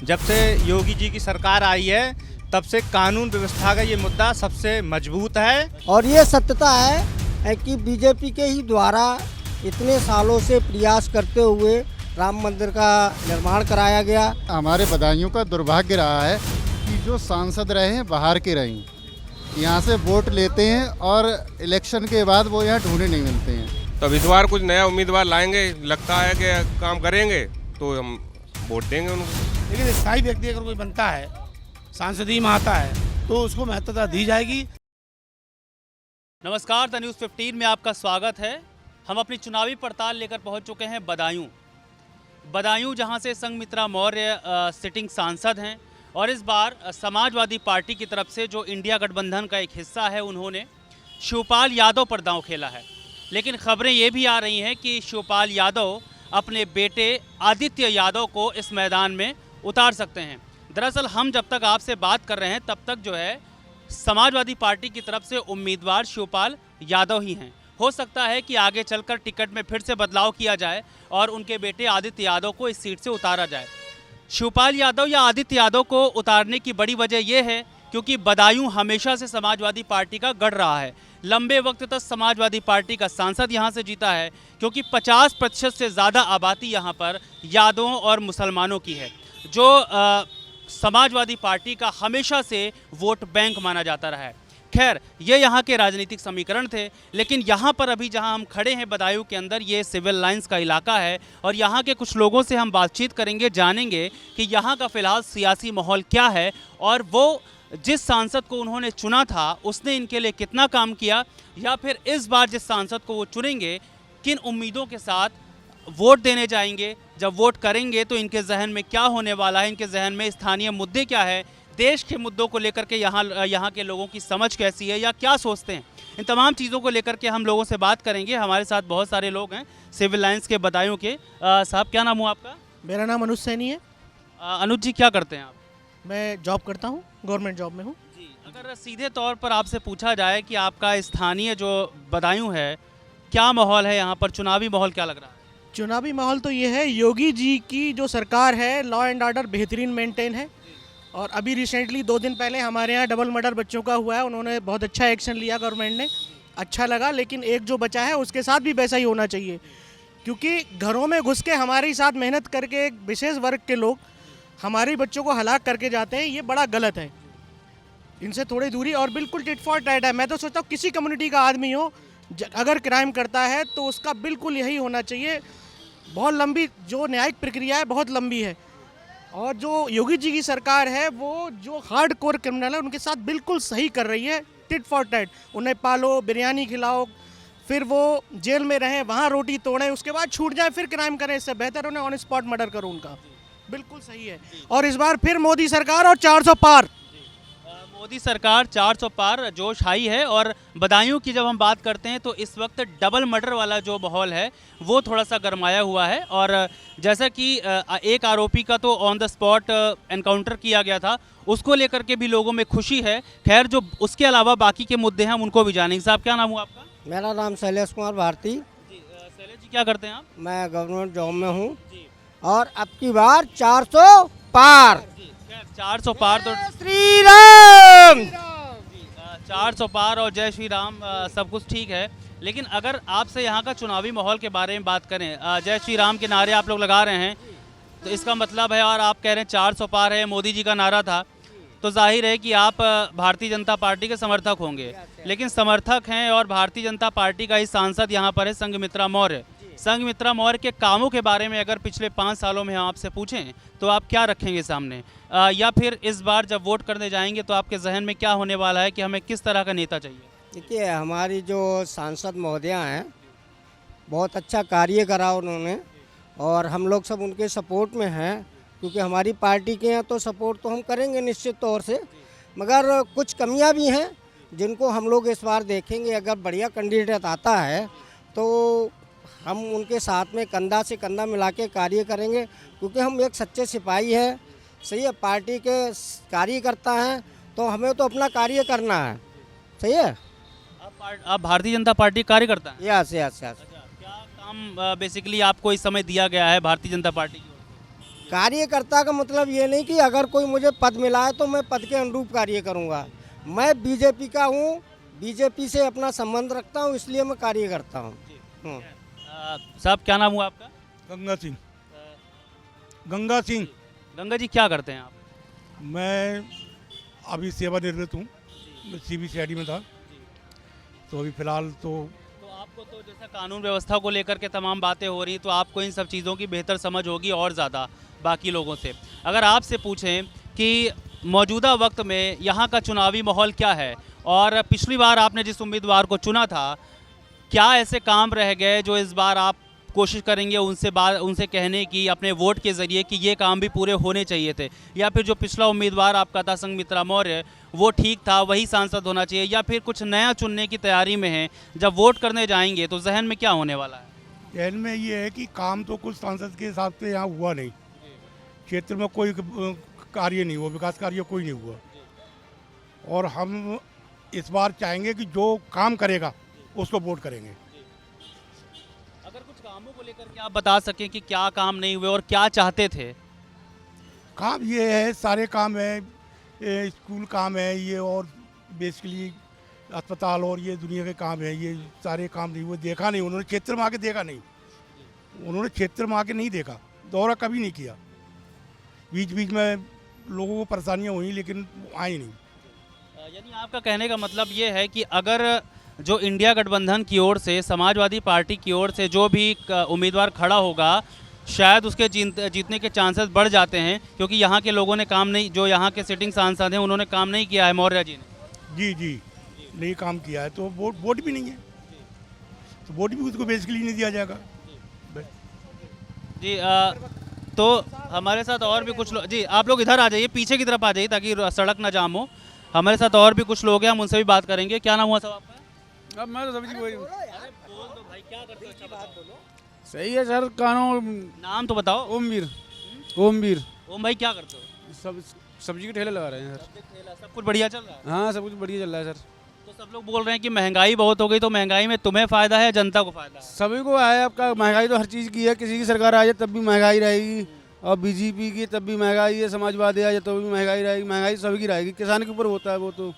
जब से योगी जी की सरकार आई है तब से कानून व्यवस्था का ये मुद्दा सबसे मजबूत है। और ये सत्यता है कि बीजेपी के ही द्वारा इतने सालों से प्रयास करते हुए राम मंदिर का निर्माण कराया गया। हमारे बदायूं का दुर्भाग्य रहा है कि जो सांसद रहे हैं बाहर के रहे हैं, यहाँ से वोट लेते हैं और इलेक्शन के बाद वो यहाँ ढूंढे नहीं मिलते हैं। तो इस बार कुछ नया उम्मीदवार लाएंगे, लगता है कि काम करेंगे तो हम वोट देंगे उनको। लेकिन स्थायी व्यक्ति अगर कोई बनता है, सांसदी में आता है, तो उसको महत्वता दी जाएगी। नमस्कार, द न्यूज़ 15 में आपका स्वागत है। हम अपनी चुनावी पड़ताल लेकर पहुंच चुके हैं बदायूं, जहां से संघमित्रा मौर्य सिटिंग सांसद हैं और इस बार समाजवादी पार्टी की तरफ से जो इंडिया गठबंधन का एक हिस्सा है, उन्होंने शिवपाल यादव पर दांव खेला है। लेकिन खबरें ये भी आ रही हैं कि शिवपाल यादव अपने बेटे आदित्य यादव को इस मैदान में उतार सकते हैं। दरअसल हम जब तक आपसे बात कर रहे हैं तब तक जो है समाजवादी पार्टी की तरफ से उम्मीदवार शिवपाल यादव ही हैं। हो सकता है कि आगे चलकर टिकट में फिर से बदलाव किया जाए और उनके बेटे आदित्य यादव को इस सीट से उतारा जाए। शिवपाल यादव या आदित्य यादव को उतारने की बड़ी वजह यह है क्योंकि बदायूं हमेशा से समाजवादी पार्टी का गढ़ रहा है। लंबे वक्त तक समाजवादी पार्टी का सांसद यहां से जीता है क्योंकि 50% से ज़्यादा आबादी यहां पर यादवों और मुसलमानों की है, जो समाजवादी पार्टी का हमेशा से वोट बैंक माना जाता रहा है। खैर, ये यहाँ के राजनीतिक समीकरण थे, लेकिन यहाँ पर अभी जहाँ हम खड़े हैं बदायूं के अंदर, ये सिविल लाइंस का इलाका है और यहाँ के कुछ लोगों से हम बातचीत करेंगे, जानेंगे कि यहाँ का फ़िलहाल सियासी माहौल क्या है और वो जिस सांसद को उन्होंने चुना था उसने इनके लिए कितना काम किया, या फिर इस बार जिस सांसद को वो चुनेंगे किन उम्मीदों के साथ वोट देने जाएंगे। जब वोट करेंगे तो इनके जहन में क्या होने वाला है, इनके जहन में स्थानीय मुद्दे क्या है, देश के मुद्दों को लेकर के यहाँ के लोगों की समझ कैसी है या क्या सोचते हैं, इन तमाम चीज़ों को लेकर के हम लोगों से बात करेंगे। हमारे साथ बहुत सारे लोग हैं सिविल लाइंस के बदायूं के। साहब, क्या नाम हुआ आपका? मेरा नाम अनुज सैनी है। अनुज जी, क्या करते हैं आप? मैं जॉब करता हूँ, गवर्नमेंट जॉब में हूँ जी। अगर सीधे तौर पर आपसे पूछा जाए कि आपका स्थानीय जो बदायूं है, क्या माहौल है यहाँ पर, चुनावी माहौल क्या लग रहा है? चुनावी माहौल तो ये है, योगी जी की जो सरकार है, लॉ एंड ऑर्डर बेहतरीन मेंटेन है। और अभी रिसेंटली 2 दिन पहले हमारे यहाँ डबल मर्डर बच्चों का हुआ है, उन्होंने बहुत अच्छा एक्शन लिया, गवर्नमेंट ने, अच्छा लगा। लेकिन एक जो बचा है उसके साथ भी वैसा ही होना चाहिए, क्योंकि घरों में घुस के हमारे साथ मेहनत करके एक विशेष वर्ग के लोग हमारे बच्चों को हलाक करके जाते हैं, ये बड़ा गलत है। इनसे थोड़ी दूरी, और बिल्कुल टिट फॉर टैट है। मैं तो सोचता हूँ किसी कम्युनिटी का आदमी हो, अगर क्राइम करता है तो उसका बिल्कुल यही होना चाहिए। बहुत लंबी जो न्यायिक प्रक्रिया है, बहुत लंबी है। और जो योगी जी की सरकार है, वो जो हार्ड कोर क्रिमिनल है उनके साथ बिल्कुल सही कर रही है, टिट फॉर टैट। उन्हें पालो, बिरयानी खिलाओ, फिर वो जेल में रहें, वहाँ रोटी तोड़ें, उसके बाद छूट जाए, फिर क्राइम करें। इससे बेहतर उन्हें ऑन स्पॉट मर्डर करो उनका। बिल्कुल सही है। और इस बार फिर मोदी सरकार और 400 पार। मोदी सरकार 400 पार, जोश हाई है। और बदायूं की जब हम बात करते हैं तो इस वक्त डबल मर्डर वाला जो माहौल है वो थोड़ा सा गरमाया हुआ है। और जैसा कि एक आरोपी का तो ऑन द स्पॉट एनकाउंटर किया गया था, उसको लेकर के भी लोगों में खुशी है। खैर, जो उसके अलावा बाकी के मुद्दे हैं हम उनको भी जानेंगे। साहब, क्या नाम हुआ आपका? मेरा नाम शैलेश कुमार भारती। शैलेश जी, क्या करते हैं आप? मैं गवर्नमेंट जॉब में हूँ और अब की बार 400 पार। 400 पार तो श्री राम, 400 पार और जय श्री राम, सब कुछ ठीक है। लेकिन अगर आपसे यहाँ का चुनावी माहौल के बारे में बात करें, जय श्री राम के नारे आप लोग लगा रहे हैं, तो इसका मतलब है, और आप कह रहे हैं 400 पार है, मोदी जी का नारा था, तो जाहिर है कि आप भारतीय जनता पार्टी के समर्थक होंगे। लेकिन समर्थक हैं और भारतीय जनता पार्टी का ही सांसद यहाँ पर है संघमित्रा मौर्य। संघमित्रा मौर्य के कामों के बारे में अगर पिछले 5 सालों में हम आपसे पूछें तो आप क्या रखेंगे सामने, या फिर इस बार जब वोट करने जाएंगे तो आपके जहन में क्या होने वाला है कि हमें किस तरह का नेता चाहिए? देखिए, हमारी जो सांसद महोदया हैं, बहुत अच्छा कार्य करा उन्होंने और हम लोग सब उनके सपोर्ट में हैं, क्योंकि हमारी पार्टी के हैं तो सपोर्ट तो हम करेंगे निश्चित तौर से। मगर कुछ कमियां भी हैं जिनको हम लोग इस बार देखेंगे। अगर बढ़िया कैंडिडेट आता है तो हम उनके साथ में कंधा से कंधा मिला के कार्य करेंगे, क्योंकि हम एक सच्चे सिपाही हैं, सही है, पार्टी के कार्यकर्ता हैं, तो हमें तो अपना कार्य करना है। सही है। आप भारतीय जनता पार्टी कार्यकर्ता हैं? यस। क्या काम बेसिकली आपको इस समय दिया गया है भारतीय जनता पार्टी की ओर से? कार्यकर्ता का मतलब ये नहीं कि अगर कोई मुझे पद मिला है तो मैं पद के अनुरूप कार्य करूँगा। मैं बीजेपी का हूँ, बीजेपी से अपना संबंध रखता हूँ, इसलिए मैं कार्य करता हूँ। साहब क्या नाम हुआ आपका? गंगा सिंह। गंगा सिंह। गंगा जी क्या करते हैं आप? मैं अभी सेवानिवृत्त हूँ, मैं CBCID में था, तो अभी फ़िलहाल तो आपको तो जैसा कानून व्यवस्था को लेकर के तमाम बातें हो रही, तो आपको इन सब चीज़ों की बेहतर समझ होगी और ज़्यादा बाकी लोगों से। अगर आपसे पूछें कि मौजूदा वक्त में यहाँ का चुनावी माहौल क्या है और पिछली बार आपने जिस उम्मीदवार को चुना था, क्या ऐसे काम रह गए जो इस बार आप कोशिश करेंगे उनसे कहने की अपने वोट के ज़रिए कि ये काम भी पूरे होने चाहिए थे, या फिर जो पिछला उम्मीदवार आपका था संघमित्रा मौर्य वो ठीक था, वही सांसद होना चाहिए, या फिर कुछ नया चुनने की तैयारी में है? जब वोट करने जाएंगे तो जहन में क्या होने वाला है? जहन में ये है कि काम तो कुछ सांसद के हिसाब से यहाँ हुआ नहीं, क्षेत्र में कोई कार्य नहीं हुआ, विकास कार्य कोई नहीं हुआ, और हम इस बार चाहेंगे कि जो काम करेगा उसको वोट करेंगे। अगर कुछ कामों को लेकर के आप बता सकें कि क्या काम नहीं हुए और क्या चाहते थे? काम ये है, सारे काम है, स्कूल काम है ये, और बेसिकली अस्पताल और ये दुनिया के काम है, ये सारे काम नहीं हुए, देखा नहीं उन्होंने, क्षेत्र में आके देखा नहीं, उन्होंने क्षेत्र में आके नहीं देखा, दौरा कभी नहीं किया। बीच बीच में लोगों को परेशानियाँ हुई लेकिन आई नहीं। यानी आपका कहने का मतलब ये है कि अगर जो इंडिया गठबंधन की ओर से, समाजवादी पार्टी की ओर से जो भी उम्मीदवार खड़ा होगा, शायद उसके जीतने के चांसेस बढ़ जाते हैं, क्योंकि यहाँ के लोगों ने काम नहीं, जो यहाँ के सिटिंग सांसद हैं उन्होंने काम नहीं किया है मौर्य जी ने। जी नहीं काम किया है, तो वोट भी नहीं है, तो वोट भी उसको बेसिकली नहीं दिया जाएगा। जी तो हमारे साथ और भी कुछ लोग, जी आप लोग इधर आ जाइए, पीछे की तरफ आ जाइए ताकि सड़क ना जाम हो। हमारे साथ और भी कुछ लोग हैं, हम उनसे भी बात करेंगे। क्या नाम हुआ साहब आपका? अब मैं तो समझ गई। बोल दो भाई, क्या करते हो? अच्छा बात बोलो। सही है सर, कानून। नाम तो बताओ। ओमवीर। ओम भाई क्या करते हो? सब सब्जी के ठेले लगा रहे हैं सर। सब कुछ बढ़िया चल रहा है? हाँ सब कुछ बढ़िया चल रहा है सर। तो सब लोग बोल रहे हैं कि महंगाई बहुत हो गई, तो महंगाई में तुम्हें फ़ायदा है या जनता को फ़ायदा है? सभी को है, आपका महंगाई तो हर चीज़ की है, किसी की सरकार आ जाए तब भी महंगाई रहेगी, और बीजेपी की तब भी महंगाई है, समाजवादी आ जाए तो भी महंगाई रहेगी, महंगाई सभी की रहेगी, किसान के ऊपर होता है वो तो।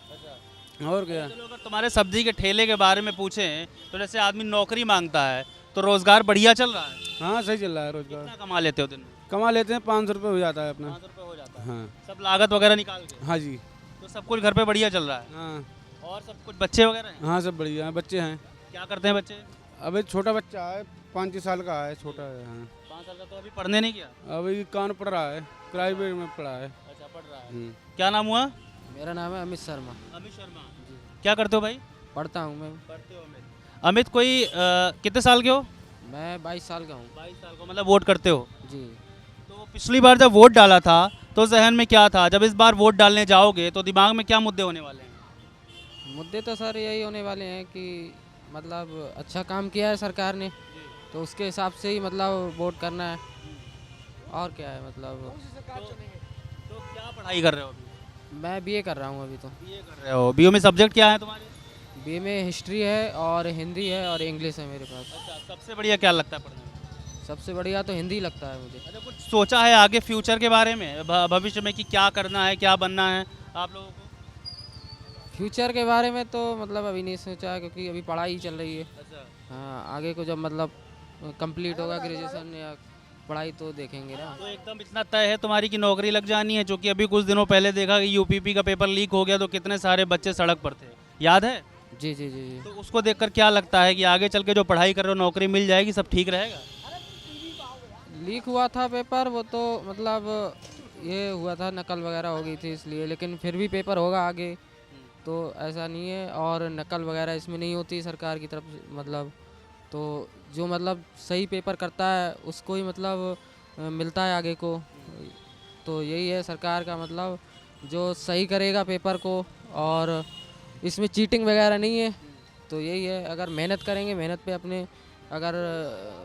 और क्या। चलो अगर तुम्हारे सब्जी के ठेले के बारे में पूछें तो जैसे आदमी नौकरी मांगता है, तो रोज़गार बढ़िया चल रहा है? हाँ सही चल रहा है रोजगार। कितना कमा लेते हो दिन में? कमा लेते हैं 500 रुपये हो जाता है अपना। 500 रुपये हो जाता है? हाँ। सब लागत वगैरह निकाल के? हाँ जी। तो सब कुछ घर पे बढ़िया चल रहा है? हाँ। और सब कुछ बच्चे वगैरह हैं? हाँ सब बढ़िया है, बच्चे हैं। क्या करते हैं बच्चे? अभी छोटा बच्चा है, 5 साल का है, छोटा है। हाँ 5 साल का, तो अभी पढ़ने नहीं गया? अभी कान पढ़ रहा है, प्राइवेट में पढ़ा है। अच्छा पढ़ रहा है। क्या नाम हुआ? मेरा नाम है अमित शर्मा। अमित शर्मा। क्या करते हो भाई? पढ़ता हूँ मैं। पढ़ते हो अमित? अमित कोई कितने साल के हो? मैं 22 साल का हूँ। 22 साल का, मतलब वोट करते हो? जी। तो पिछली बार जब वोट डाला था तो जहन में क्या था? जब इस बार वोट डालने जाओगे तो दिमाग में क्या मुद्दे होने वाले हैं? मुद्दे तो सर यही होने वाले हैं कि मतलब अच्छा काम किया है सरकार ने, तो उसके हिसाब से ही मतलब वोट करना है, और क्या है मतलब। तो क्या पढ़ाई कर रहे हो अभी? मैं बीए कर रहा हूँ अभी तो। बीए कर रहे हो? बीए में सब्जेक्ट क्या है तुम्हारे? बीए में हिस्ट्री है और हिंदी है और इंग्लिश है मेरे पास। अच्छा, सबसे बढ़िया क्या लगता है पढ़ने में? सबसे बढ़िया तो हिंदी लगता है मुझे। अच्छा, कुछ सोचा है आगे फ्यूचर के बारे में, भविष्य में कि क्या करना है, क्या बनना है आप लोगों को? फ्यूचर के बारे में तो मतलब अभी नहीं सोचा है, क्योंकि अभी पढ़ाई चल रही है। अच्छा। हाँ, आगे को जब मतलब कंप्लीट होगा ग्रेजुएशन या पढ़ाई तो देखेंगे ना। तो एकदम इतना तय है तुम्हारी कि नौकरी लग जानी है? जो कि अभी कुछ दिनों पहले देखा कि यूपीपी का पेपर लीक हो गया तो कितने सारे बच्चे सड़क पर थे, याद है? जी जी जी जी। तो उसको देखकर क्या लगता है कि आगे चल के जो पढ़ाई कर रहे हो नौकरी मिल जाएगी, सब ठीक रहेगा? लीक हुआ था पेपर, वो तो मतलब ये हुआ था, नकल वगैरह हो गई थी इसलिए, लेकिन फिर भी पेपर होगा आगे, तो ऐसा नहीं है। और नकल वगैरह इसमें नहीं होती सरकार की तरफ से, मतलब तो जो मतलब सही पेपर करता है उसको ही मतलब मिलता है आगे को। तो यही है सरकार का मतलब, जो सही करेगा पेपर को, और इसमें चीटिंग वगैरह नहीं है, तो यही है। अगर मेहनत करेंगे, मेहनत पे अपने अगर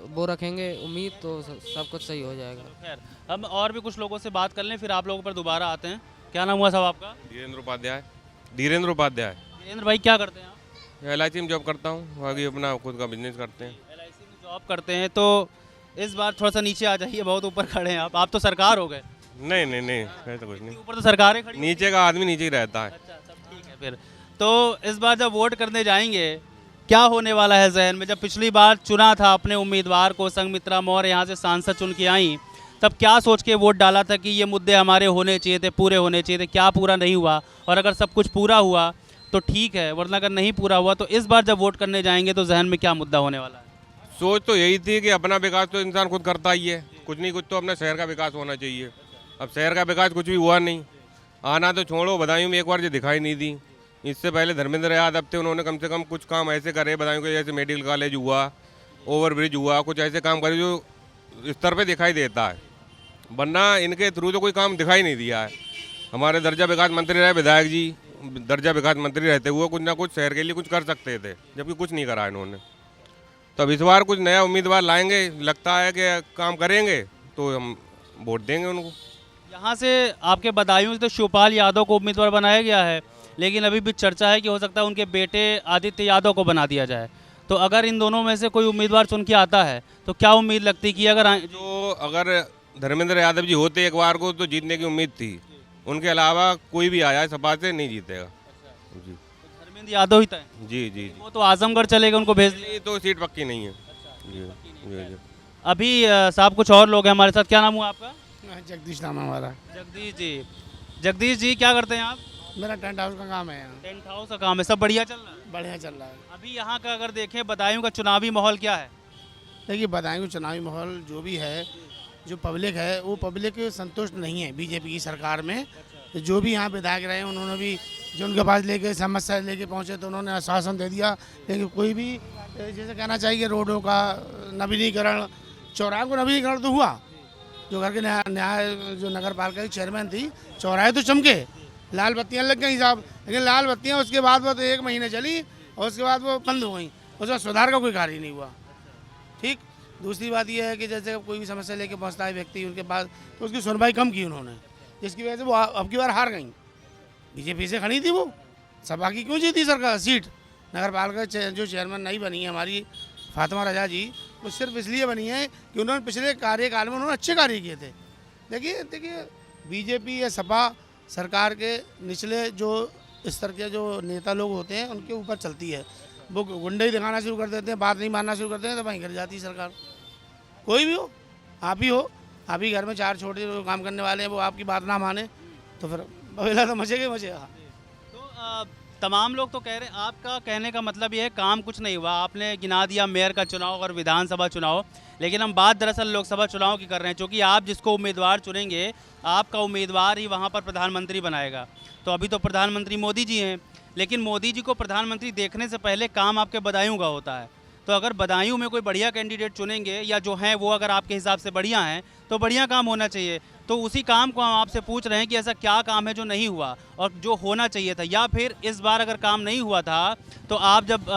वो रखेंगे उम्मीद, तो सब कुछ सही हो जाएगा। खैर, हम और भी कुछ लोगों से बात कर लें, फिर आप लोगों पर दोबारा आते हैं। क्या नाम हुआ साहब आपका? धीरेन्द्र उपाध्याय। धीरेन्द्र उपाध्याय। धीरेन्द्र भाई क्या करते हैं आप? LIC में जॉब करता हूँ, आगे अपना खुद का बिजनेस करते हैं। LIC में जॉब करते हैं, तो इस बार थोड़ा सा नीचे आ जाइए, बहुत ऊपर खड़े हैं आप तो सरकार हो गए। नहीं नहीं नहीं, ऐसा कुछ नहीं। ऊपर तो सरकारें खड़ी। नीचे का आदमी नीचे ही रहता है। अच्छा सब ठीक है फिर। तो इस बार जब वोट करने जाएंगे क्या होने वाला है जहन में? जब पिछली बार चुना था अपने उम्मीदवार को, संघमित्रा मौर्य यहाँ से सांसद चुन के आई, तब क्या सोच के वोट डाला था कि ये मुद्दे हमारे होने चाहिए थे, पूरे होने चाहिए थे? क्या पूरा नहीं हुआ? और अगर सब कुछ पूरा हुआ तो ठीक है, वरना अगर नहीं पूरा हुआ तो इस बार जब वोट करने जाएंगे तो जहन में क्या मुद्दा होने वाला है? सोच तो यही थी कि अपना विकास तो इंसान खुद करता ही है, कुछ नहीं कुछ तो अपने शहर का विकास होना चाहिए। अब शहर का विकास कुछ भी हुआ नहीं। आना तो छोड़ो, बदायूं में एक बार जो दिखाई नहीं दी। इससे पहले धर्मेंद्र यादव थे, उन्होंने कम से कम कुछ काम ऐसे करे बदायूं के, जैसे मेडिकल कॉलेज हुआ, ओवर ब्रिज हुआ, कुछ ऐसे काम करे जो स्तर पे दिखाई देता है, वरना इनके थ्रू तो कोई काम दिखाई नहीं दिया है। हमारे दर्जा विकास मंत्री रहे विधायक जी, दर्जा विकास मंत्री रहते हुए कुछ ना कुछ शहर के लिए कुछ कर सकते थे, जबकि कुछ नहीं करा इन्होंने। तो अब इस बार कुछ नया उम्मीदवार लाएंगे, लगता है कि काम करेंगे तो हम वोट देंगे उनको। यहाँ से आपके बदायूं से तो शिवपाल यादव को उम्मीदवार बनाया गया है, लेकिन अभी भी चर्चा है कि हो सकता है उनके बेटे आदित्य यादव को बना दिया जाए। तो अगर इन दोनों में से कोई उम्मीदवार चुन के आता है तो क्या उम्मीद लगती है कि अगर धर्मेंद्र यादव जी होते एक बार को तो जीतने की उम्मीद थी, उनके अलावा कोई भी आया सपा से नहीं जीतेगा। जी धर्मेंद्र यादव ही था। जी जी। वो तो आजमगढ़ चलेगा, उनको भेज दिया। तो सीट पक्की नहीं है। जी जी जी। अभी साहब कुछ और लोग हैं हमारे साथ। क्या नाम हुआ आपका? जगदीश नाम है हमारा। जगदीश जी। जगदीश जी क्या करते हैं आप? मेरा टेंट हाउस का काम है यहाँ। टेंट हाउस का काम है। सब बढ़िया चल रहा है? बढ़िया चल रहा है। अभी यहाँ का अगर देखें बदायूं का चुनावी माहौल क्या है? देखिए बदायूं चुनावी माहौल जो भी है, जो पब्लिक है वो पब्लिक संतुष्ट नहीं है बीजेपी की सरकार में। तो जो भी यहाँ विधायक रहे उन्होंने भी जो उनके पास लेके समस्या लेके पहुँचे तो उन्होंने आश्वासन दे दिया, लेकिन कोई भी जैसे कहना चाहिए रोडों का नवीनीकरण, चौराहे को नवीनीकरण तो हुआ, जो घर के न्याय जो नगर पालिका की चेयरमैन थी, चौराहे तो चमके, लाल बत्तियाँ लग गई साहब, लेकिन लाल बत्तियाँ उसके बाद वो तो 1 महीने चली और उसके बाद वो बंद हो गई, उसका सुधार का कोई कार्य नहीं हुआ। ठीक। दूसरी बात यह है कि जैसे कोई भी समस्या लेके पहुंचता है व्यक्ति उनके पास, तो उसकी सुनवाई कम की उन्होंने, जिसकी वजह से वो अब की बार हार गई। बीजेपी से खड़ी थी वो, सपा की क्यों जीती सरकार सीट? नगर पालिका जो चेयरमैन नहीं बनी है हमारी फातिमा रजा जी, वो सिर्फ इसलिए बनी है कि उन्होंने पिछले कार्यकाल में उन्होंने अच्छे कार्य किए थे। देखिए बीजेपी या सपा सरकार के निचले जो स्तर के जो नेता लोग होते हैं उनके ऊपर चलती है। वो गुंडे ही दिखाना शुरू कर देते हैं, बात नहीं मानना शुरू करते हैं, तो वहीं गिर जाती है सरकार। कोई भी हो, आप ही हो, आप ही घर में 4 छोटे जो काम करने वाले हैं वो आपकी बात ना माने तो फिर बवेला तो मचेगा मचेगा। तो तमाम लोग तो कह रहे हैं, आपका कहने का मतलब ये है काम कुछ नहीं हुआ। आपने गिना दिया मेयर का चुनाव और विधानसभा चुनाव, लेकिन हम बात दरअसल लोकसभा चुनाव की कर रहे हैं, क्योंकि आप जिसको उम्मीदवार चुनेंगे आपका उम्मीदवार ही वहाँ पर प्रधानमंत्री बनाएगा। तो अभी तो प्रधानमंत्री मोदी जी हैं, लेकिन मोदी जी को प्रधानमंत्री देखने से पहले काम आपके बदायूं का होता है। तो अगर बदायूं में कोई बढ़िया कैंडिडेट चुनेंगे या जो हैं वो अगर आपके हिसाब से बढ़िया हैं तो बढ़िया काम होना चाहिए। तो उसी काम को हम आपसे पूछ रहे हैं कि ऐसा क्या काम है जो नहीं हुआ और जो होना चाहिए था, या फिर इस बार अगर काम नहीं हुआ था तो आप जब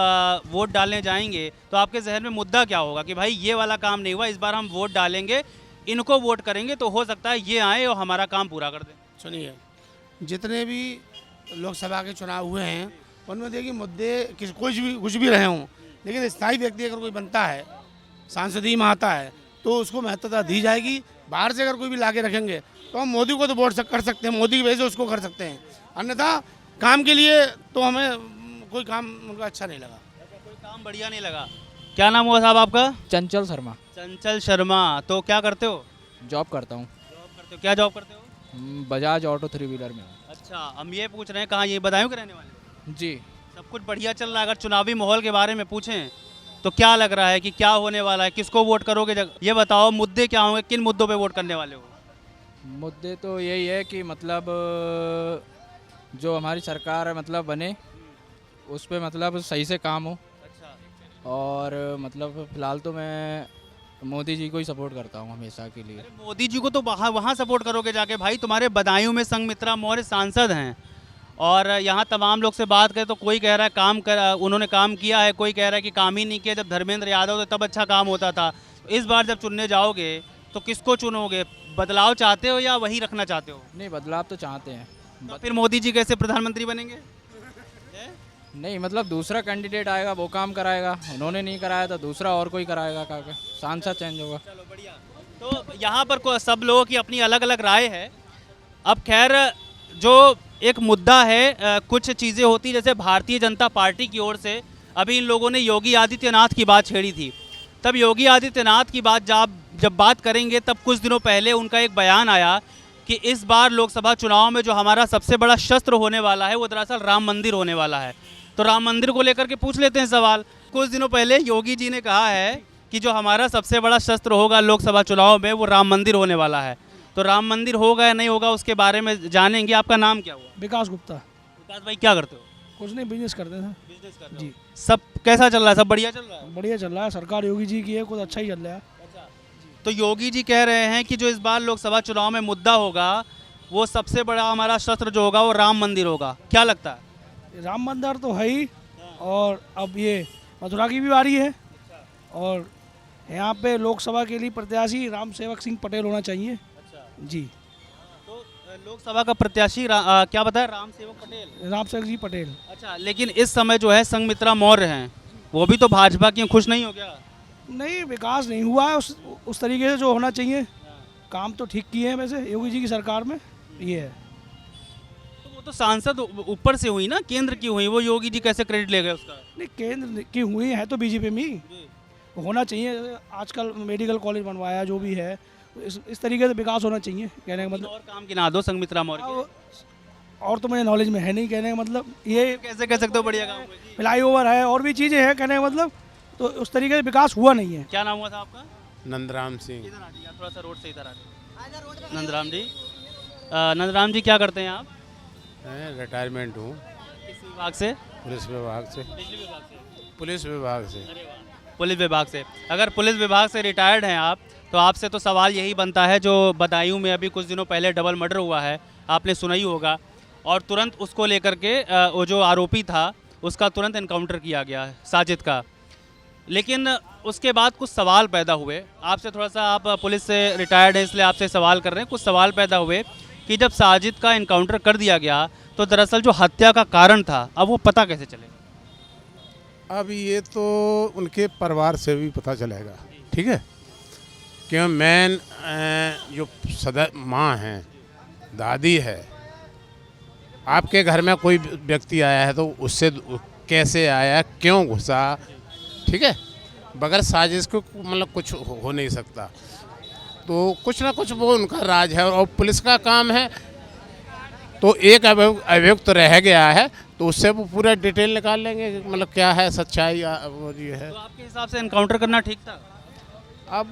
वोट डालने जाएंगे तो आपके जहन में मुद्दा क्या होगा कि भाई ये वाला काम नहीं हुआ, इस बार हम वोट डालेंगे, इनको वोट करेंगे तो हो सकता है ये आए और हमारा काम पूरा कर दें। सुनिए, जितने भी लोकसभा के चुनाव हुए हैं उनमें देखिए मुद्दे कुछ भी रहे हों, लेकिन स्थायी व्यक्ति अगर कोई बनता है, सांसदी में आता है, तो उसको महत्वता दी जाएगी। बाहर से अगर कोई भी लाके रखेंगे तो हम मोदी को तो वोट कर सकते हैं, मोदी की वजह से उसको कर सकते हैं, अन्यथा काम के लिए तो हमें कोई काम उनका अच्छा नहीं लगा। कोई काम बढ़िया नहीं लगा। क्या नाम हुआ साहब आपका? चंचल शर्मा। चंचल शर्मा। तो क्या करते हो? जॉब करता हूँ। जॉब करते हो? क्या जॉब करते हो? बजाज ऑटो 3 व्हीलर में। अच्छा, हम ये पूछ रहे हैं कहाँ, ये बदायूं के रहने वाले? जी। सब कुछ बढ़िया चल रहा है। अगर चुनावी माहौल के बारे में पूछें तो क्या लग रहा है कि क्या होने वाला है, किसको वोट करोगे? ये बताओ मुद्दे क्या होंगे, किन मुद्दों पे वोट करने वाले हो? मुद्दे तो यही है कि मतलब जो हमारी सरकार मतलब बने उस पे मतलब सही से काम हो। अच्छा। और मतलब फ़िलहाल तो मैं मोदी जी को ही सपोर्ट करता हूँ हमेशा के लिए। मोदी जी को तो वहाँ सपोर्ट करोगे जाके? भाई तुम्हारे बदायूं में संघमित्रा मौर्य सांसद हैं और यहाँ तमाम लोग से बात करें तो कोई कह रहा है उन्होंने काम किया है, कोई कह रहा है कि काम ही नहीं किया। जब धर्मेंद्र यादव थे तब अच्छा काम होता था। तो इस बार जब चुनने जाओगे तो किसको चुनोगे? बदलाव चाहते हो या वही रखना चाहते हो? नहीं, बदलाव तो चाहते हैं। तो फिर मोदी जी कैसे प्रधानमंत्री बनेंगे? नहीं, मतलब दूसरा कैंडिडेट आएगा वो काम कराएगा, उन्होंने नहीं कराया तो दूसरा और कोई कराएगा। क्या सांसद चेंज होगा। चलो बढ़िया। तो यहाँ पर सब लोगों की अपनी अलग अलग राय है। अब खैर जो एक मुद्दा है, कुछ चीज़ें होती जैसे भारतीय जनता पार्टी की ओर से अभी इन लोगों ने योगी आदित्यनाथ की बात छेड़ी थी। तब योगी आदित्यनाथ की बात जब बात करेंगे तब कुछ दिनों पहले उनका एक बयान आया कि इस बार लोकसभा चुनाव में जो हमारा सबसे बड़ा शस्त्र होने वाला है वो दरअसल राम मंदिर होने वाला है। तो राम मंदिर को लेकर के पूछ लेते हैं सवाल। कुछ दिनों पहले योगी जी ने कहा है कि जो हमारा सबसे बड़ा शस्त्र होगा लोकसभा चुनाव में वो राम मंदिर होने वाला है। तो राम मंदिर होगा या नहीं होगा उसके बारे में जानेंगे। आपका नाम क्या हुआ? विकास गुप्ता। विकास भाई क्या करते हो? कुछ नहीं, बिजनेस करते हैं। बिजनेस कर जी। सब कैसा चल रहा है? सब बढ़िया चल रहा है? बढ़िया चल रहा है, सरकार योगी जी की है, कुछ अच्छा ही चल रहा है। तो योगी जी कह रहे हैं कि जो इस बार लोकसभा चुनाव में मुद्दा होगा वो सबसे बड़ा हमारा शस्त्र जो होगा वो राम मंदिर होगा। क्या लगता है? राम मंदिर तो है ही, और अब ये मथुरा की भी बारी है, और यहाँ पे लोकसभा के लिए प्रत्याशी राम सेवक सिंह पटेल होना चाहिए। जी। तो लोकसभा का प्रत्याशी क्या बताया? राम सेवक पटेल। राम सेवक जी पटेल। अच्छा, लेकिन इस समय जो है संघमित्रा मौर्य हैं, वो भी तो भाजपा की, खुश नहीं हो गया? नहीं, विकास नहीं हुआ है उस तरीके से जो होना चाहिए। काम तो ठीक किए हैं वैसे योगी जी की सरकार में, ये है। तो वो तो सांसद ऊपर से हुई ना, केंद्र की हुई, वो योगी जी कैसे क्रेडिट ले गए उसका? नहीं, केंद्र की हुई है तो बीजेपी में ही होना चाहिए। आजकल मेडिकल कॉलेज बनवाया जो भी है, इस तरीके से विकास होना चाहिए। कहने का मतलब और काम गिना दो संघमित्रा मौर्य के। और तो मुझे नॉलेज में है नहीं, कहने का मतलब ये कैसे कह सकते हो बढ़िया काम? फ्लाई ओवर है और भी चीज़ें हैं, कहने का मतलब तो उस तरीके से विकास हुआ नहीं है। क्या नाम हुआ था आपका? नंदराम सिंह। इधर आ जाइए, थोड़ा सा रोड से इधर आ जाइए। नंदराम जी, नंदराम जी क्या करते हैं आप? रिटायरमेंट हूँ। किस विभाग से? पुलिस विभाग से। बिजली विभाग से? पुलिस विभाग से। अरे वाह, पुलिस विभाग से। अगर पुलिस विभाग से रिटायर्ड हैं आप, तो आपसे तो सवाल यही बनता है, जो बदायूं में अभी कुछ दिनों पहले डबल मर्डर हुआ है, आपने सुना ही होगा, और तुरंत उसको लेकर के वो जो आरोपी था उसका तुरंत एनकाउंटर किया गया है, साजिद का। लेकिन उसके बाद कुछ सवाल पैदा हुए आपसे, थोड़ा सा, आप पुलिस से रिटायर्ड हैं इसलिए आपसे सवाल कर रहे हैं। कुछ सवाल पैदा हुए कि जब साजिद का एनकाउंटर कर दिया गया तो दरअसल जो हत्या का कारण था अब वो पता कैसे चलेगा? अब ये तो उनके परिवार से भी पता चलेगा, ठीक है। क्यों मैन जो माँ हैं, दादी है, आपके घर में कोई व्यक्ति आया है तो उससे कैसे आया, क्यों घुसा, ठीक है। बगैर साजिश को मतलब कुछ हो नहीं सकता। तो कुछ ना कुछ वो उनका राज है, और पुलिस का काम है। तो एक अभियुक्त रह गया है तो उससे वो पूरा डिटेल निकाल लेंगे, मतलब क्या है सच्चाई, वो ये है। तो आपके हिसाब से एनकाउंटर करना ठीक था? अब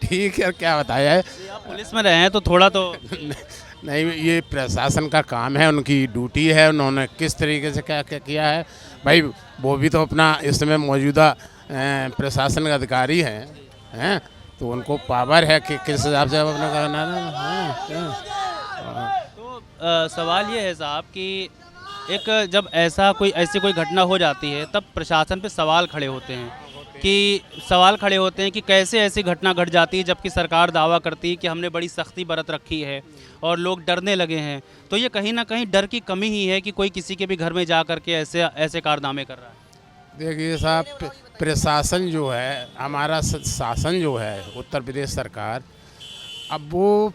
ठीक है, क्या बताया है। आप पुलिस में रहे हैं तो थोड़ा तो नहीं, ये प्रशासन का काम है, उनकी ड्यूटी है, उन्होंने किस तरीके से क्या क्या किया है। भाई वो भी तो अपना इस समय मौजूदा प्रशासन का अधिकारी हैं, तो उनको पावर है कि किस हिसाब से अपना करना है। तो सवाल ये है साहब कि एक जब ऐसी कोई घटना हो जाती है तब प्रशासन पे सवाल खड़े होते हैं कि कैसे ऐसी घटना घट जाती है जबकि सरकार दावा करती है कि हमने बड़ी सख्ती बरत रखी है और लोग डरने लगे हैं। तो ये कहीं ना कहीं डर की कमी ही है कि कोई किसी के भी घर में जा कर के ऐसे कारनामे कर रहा है। देखिए साहब, प्रशासन जो है, हमारा शासन जो है उत्तर प्रदेश सरकार, अब वो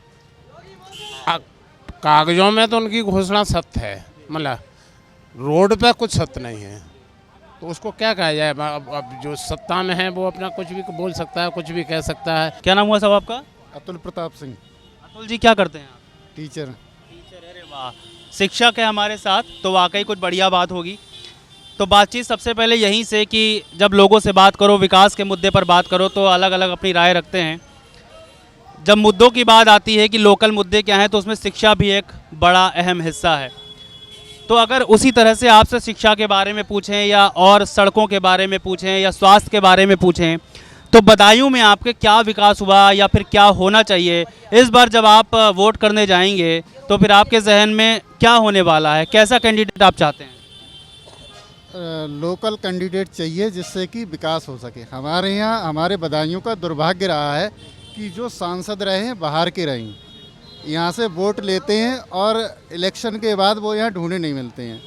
कागजों में तो उनकी घोषणा सत्य है, मतलब रोड पे कुछ सत्य नहीं है, तो उसको क्या कहा जाए। अब जो सत्ता में है वो अपना कुछ भी बोल सकता है, कुछ भी कह सकता है। क्या नाम हुआ साहब आपका? अतुल प्रताप सिंह। अतुल जी क्या करते हैं आप? टीचर। अरे वाह, शिक्षक है हमारे साथ, तो वाकई कुछ बढ़िया बात होगी। तो बातचीत सबसे पहले यहीं से कि जब लोगों से बात करो, विकास के मुद्दे पर बात करो, तो अलग अलग अपनी राय रखते हैं। जब मुद्दों की बात आती है कि लोकल मुद्दे क्या हैं, तो उसमें शिक्षा भी एक बड़ा अहम हिस्सा है। तो अगर उसी तरह से आपसे शिक्षा के बारे में पूछें या और सड़कों के बारे में पूछें या स्वास्थ्य के बारे में पूछें, तो बदायूं में आपके क्या विकास हुआ या फिर क्या होना चाहिए, इस बार जब आप वोट करने जाएंगे तो फिर आपके जहन में क्या होने वाला है, कैसा कैंडिडेट आप चाहते हैं? लोकल कैंडिडेट चाहिए जिससे कि विकास हो सके। हमारे यहाँ, हमारे बदायूं का दुर्भाग्य रहा है कि जो सांसद रहे हैं बाहर के रहे हैं, यहाँ से वोट लेते हैं और इलेक्शन के बाद वो यहाँ ढूंढे नहीं मिलते हैं।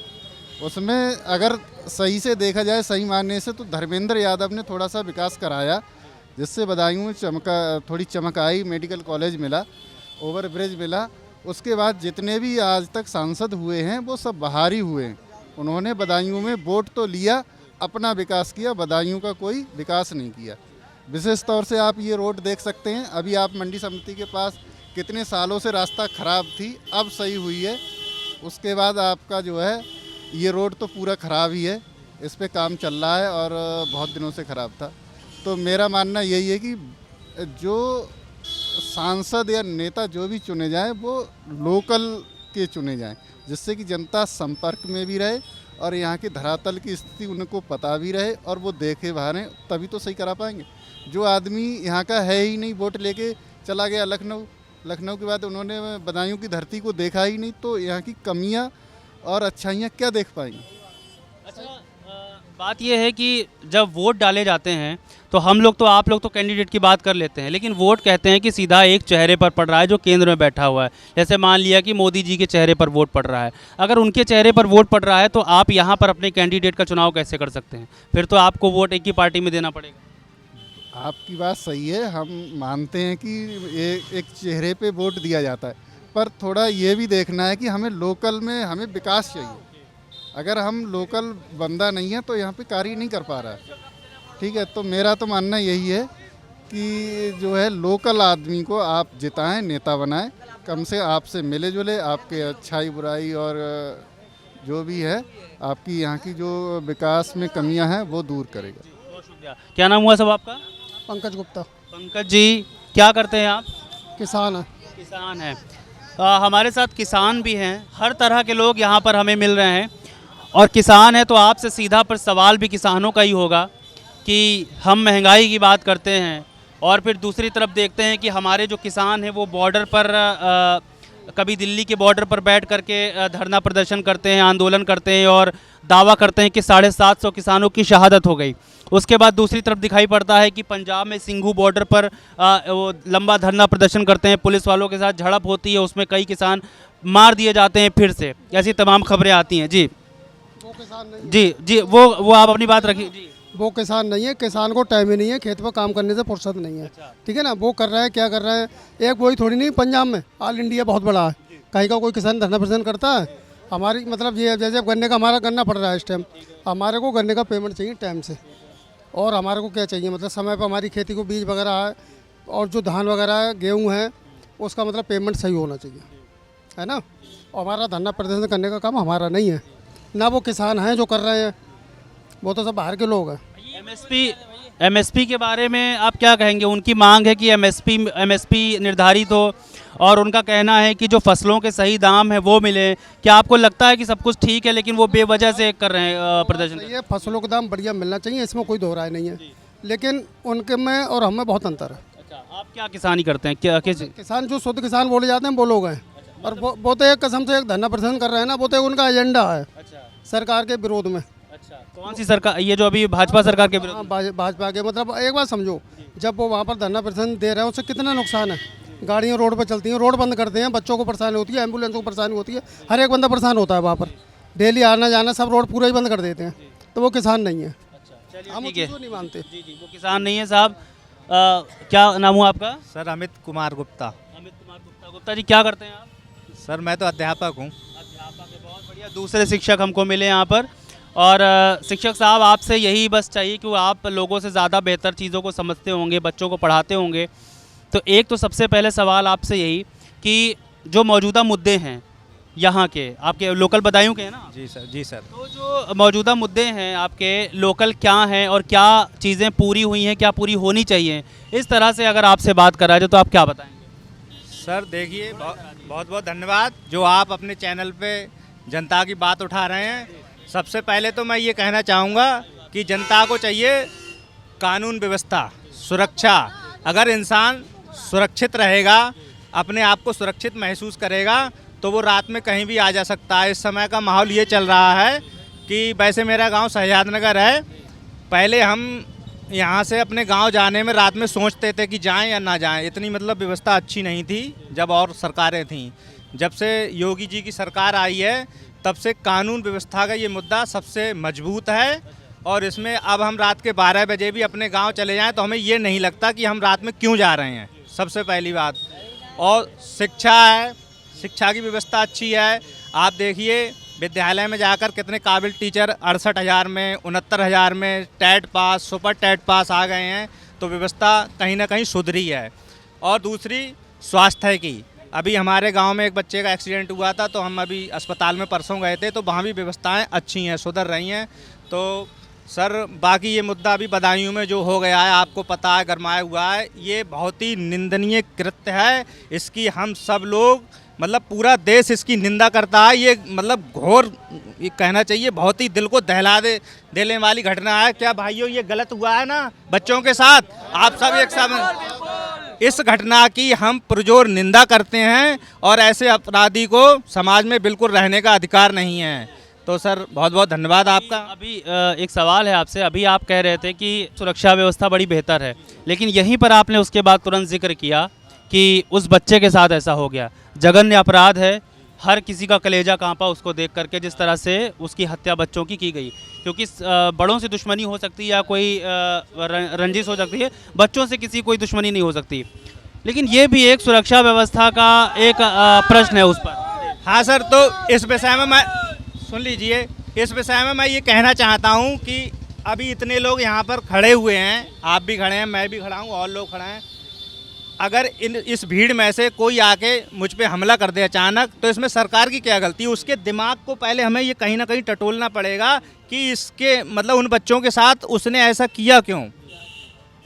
उसमें अगर सही से देखा जाए, सही मानने से, तो धर्मेंद्र यादव ने थोड़ा सा विकास कराया, जिससे बदायूं में थोड़ी चमक आई। मेडिकल कॉलेज मिला, ओवर ब्रिज मिला। उसके बाद जितने भी आज तक सांसद हुए हैं वो सब बाहरी हुए हैं। उन्होंने बदायूं में वोट तो लिया, अपना विकास किया, बदायूं का कोई विकास नहीं किया। विशेष तौर से आप ये रोड देख सकते हैं। अभी आप मंडी समिति के पास कितने सालों से रास्ता ख़राब थी, अब सही हुई है। उसके बाद आपका जो है ये रोड तो पूरा ख़राब ही है, इस पे काम चल रहा है और बहुत दिनों से ख़राब था। तो मेरा मानना यही है कि जो सांसद या नेता जो भी चुने जाएं वो लोकल के चुने जाएं, जिससे कि जनता संपर्क में भी रहे और यहाँ की धरातल की स्थिति उनको पता भी रहे और वो देखे बाहर, तभी तो सही करा पाएंगे। जो आदमी यहाँ का है ही नहीं, वोट लेके चला गया लखनऊ के बाद उन्होंने बदायूं की धरती को देखा ही नहीं, तो यहाँ की कमियाँ और अच्छाइयाँ क्या देख पाएंगे। अच्छा, बात यह है कि जब वोट डाले जाते हैं तो हम लोग तो, आप लोग तो कैंडिडेट की बात कर लेते हैं, लेकिन वोट कहते हैं कि सीधा एक चेहरे पर पड़ रहा है जो केंद्र में बैठा हुआ है। जैसे मान लिया कि मोदी जी के चेहरे पर वोट पड़ रहा है, अगर उनके चेहरे पर वोट पड़ रहा है तो आप यहाँ पर अपने कैंडिडेट का चुनाव कैसे कर सकते हैं? फिर तो आपको वोट एक ही पार्टी में देना पड़ेगा। आपकी बात सही है, हम मानते हैं कि एक चेहरे पे वोट दिया जाता है, पर थोड़ा ये भी देखना है कि हमें लोकल में हमें विकास चाहिए। अगर हम लोकल बंदा नहीं है तो यहाँ पे कार्य नहीं कर पा रहा है, ठीक है। तो मेरा तो मानना यही है कि जो है लोकल आदमी को आप जिताएं, नेता बनाएं, कम से आपसे मिले जुले, आपके अच्छाई बुराई और जो भी है आपकी यहाँ की जो विकास में कमियाँ हैं वो दूर करेगा। बहुत शुक्रिया। क्या नाम हुआ सब आपका? पंकज गुप्ता। पंकज जी, क्या करते हैं आप? किसान है। किसान हैं। हमारे साथ किसान भी हैं, हर तरह के लोग यहाँ पर हमें मिल रहे हैं। और किसान है तो आपसे सीधा पर सवाल भी किसानों का ही होगा कि हम महंगाई की बात करते हैं और फिर दूसरी तरफ देखते हैं कि हमारे जो किसान हैं वो बॉर्डर पर कभी दिल्ली के बॉर्डर पर बैठ करके धरना प्रदर्शन करते हैं, आंदोलन करते हैं और दावा करते हैं कि 750 किसानों की शहादत हो गई। उसके बाद दूसरी तरफ दिखाई पड़ता है कि पंजाब में सिंघू बॉर्डर पर वो लंबा धरना प्रदर्शन करते हैं, पुलिस वालों के साथ झड़प होती है, उसमें कई किसान मार दिए जाते हैं फिर से। ऐसी तमाम खबरें आती हैं। जी जी, वो आप अपनी बात रखिए। जी, वो किसान नहीं है, किसान को टाइम ही नहीं है, खेत पर काम करने से फुर्सत नहीं है, ठीक है ना। वो कर रहा है, क्या कर रहा है, एक वही थोड़ी नहीं, पंजाब में ऑल इंडिया बहुत बड़ा है, कहीं का कोई किसान धरना प्रदर्शन करता है। हमारी मतलब ये जैसे गन्ने का हमारा गन्ना पड़ रहा है इस टाइम, हमारे को गन्ने का पेमेंट चाहिए टाइम से, और हमारे को क्या चाहिए, मतलब समय पर हमारी खेती को बीज वगैरह है और जो धान वगैरह है, गेहूँ है, उसका मतलब पेमेंट सही होना चाहिए, है ना। और हमारा धरना प्रदर्शन करने का काम हमारा नहीं है, ना वो किसान हैं जो कर रहे हैं, वो तो सब बाहर के लोग हैं। एमएसपी के बारे में आप क्या कहेंगे? उनकी मांग है कि एमएसपी निर्धारित हो और उनका कहना है कि जो फसलों के सही दाम है वो मिले। क्या आपको लगता है कि सब कुछ ठीक है लेकिन वो बेवजह से कर रहे हैं प्रदर्शन? ये फसलों का दाम बढ़िया मिलना चाहिए, इसमें कोई दो राय नहीं है, लेकिन उनके में और हमें बहुत अंतर है। अच्छा, आप क्या किसानी करते हैं? क्या किसान जो शुद्ध किसान बोले जाते हैं वो लोग हैं, और वो तो एक कसम से एक धरना प्रदर्शन कर रहे हैं ना, वो तो उनका एजेंडा है सरकार के विरोध में। अच्छा, कौन सी सरकार? ये जो अभी भाजपा सरकार के विरोध? भाजपा के, मतलब एक बात समझो, जब वो वहाँ पर धरना प्रदर्शन दे रहे हैं उससे कितना नुकसान है। गाड़ियाँ रोड पर चलती हैं, रोड बंद करते हैं, बच्चों को परेशानी होती है, एम्बुलेंसों को परेशानी होती है, हर एक बंदा परेशान होता है वहाँ पर, डेली आना जाना सब रोड पूरा ही बंद कर देते हैं, तो वो किसान नहीं है। हम उसको नहीं मानते। जी, वो किसान नहीं है। साहब, क्या नाम हुआ आपका? सर अमित कुमार गुप्ता। अमित कुमार गुप्ता। गुप्ता जी, क्या करते हैं आप? सर मैं तो अध्यापक हूँ। अध्यापक है, बहुत बढ़िया। दूसरे शिक्षक हमको मिले यहाँ पर, और शिक्षक साहब आपसे यही बस चाहिए कि आप लोगों से ज़्यादा बेहतर चीज़ों को समझते होंगे, बच्चों को पढ़ाते होंगे, तो एक तो सबसे पहले सवाल आपसे यही कि जो मौजूदा मुद्दे हैं यहाँ के, आपके लोकल बदायूं के हैं ना? जी सर, जी सर। तो जो मौजूदा मुद्दे हैं आपके लोकल क्या हैं और क्या चीज़ें पूरी हुई हैं, क्या पूरी होनी चाहिए, इस तरह से अगर आपसे बात करा जाए तो आप क्या बताएंगे? सर देखिए, बहुत बहुत धन्यवाद जो आप अपने चैनल पे जनता की बात उठा रहे हैं। सबसे पहले तो मैं ये कहना चाहूँगा कि जनता को चाहिए कानून व्यवस्था, सुरक्षा। अगर इंसान सुरक्षित रहेगा, अपने आप को सुरक्षित महसूस करेगा, तो वो रात में कहीं भी आ जा सकता है। इस समय का माहौल ये चल रहा है कि वैसे मेरा गांव शहजाद नगर है, पहले हम यहाँ से अपने गांव जाने में रात में सोचते थे कि जाएं या ना जाएं, इतनी मतलब व्यवस्था अच्छी नहीं थी जब और सरकारें थीं। जब से योगी जी की सरकार आई है तब से कानून व्यवस्था का ये मुद्दा सबसे मजबूत है और इसमें अब हम रात के 12 बजे भी अपने गांव चले जाएं तो हमें ये नहीं लगता कि हम रात में क्यों जा रहे हैं, सबसे पहली बात। और शिक्षा है, शिक्षा की व्यवस्था अच्छी है। आप देखिए विद्यालय में जाकर कितने काबिल टीचर 68,000 में, 69,000 में TET pass, super TET pass आ गए हैं, तो व्यवस्था कहीं ना कहीं सुधरी है। और दूसरी स्वास्थ्य की, अभी हमारे गांव में एक बच्चे का एक्सीडेंट हुआ था, तो हम अभी अस्पताल में परसों गए थे, तो वहाँ भी व्यवस्थाएं अच्छी हैं, सुधर रही हैं। तो सर बाकी ये मुद्दा अभी बदायूं में जो हो गया है, आपको पता है, गरमाया हुआ है, ये बहुत ही निंदनीय कृत्य है। इसकी हम सब लोग मतलब पूरा देश इसकी निंदा करता है। ये मतलब घोर, ये कहना चाहिए बहुत ही दिल को दहला देने वाली घटना है। क्या भाइयों ये गलत हुआ है ना बच्चों के साथ? आप सब एक साथ इस घटना की हम पुरजोर निंदा करते हैं और ऐसे अपराधी को समाज में बिल्कुल रहने का अधिकार नहीं है। तो सर बहुत बहुत धन्यवाद आपका। अभी एक सवाल है आपसे, अभी आप कह रहे थे कि सुरक्षा व्यवस्था बड़ी बेहतर है, लेकिन यहीं पर आपने उसके बाद तुरंत जिक्र किया कि उस बच्चे के साथ ऐसा हो गया। जघन्य अपराध है, हर किसी का कलेजा कांपा उसको देख करके, जिस तरह से उसकी हत्या बच्चों की गई। क्योंकि बड़ों से दुश्मनी हो सकती है या कोई रंजिश हो सकती है, बच्चों से किसी कोई दुश्मनी नहीं हो सकती। लेकिन ये भी एक सुरक्षा व्यवस्था का एक प्रश्न है उस पर। हाँ सर, तो इस विषय में मैं सुन लीजिए, इस विषय में मैं ये कहना चाहता हूँ कि अभी इतने लोग यहाँ पर खड़े हुए हैं, आप भी खड़े हैं, मैं भी खड़ा हूँ, और लोग खड़े हैं। अगर इस भीड़ में से कोई आके मुझ पे हमला कर दे अचानक, तो इसमें सरकार की क्या गलती है? उसके दिमाग को पहले हमें ये कहीं ना कहीं टटोलना पड़ेगा कि इसके मतलब उन बच्चों के साथ उसने ऐसा किया क्यों।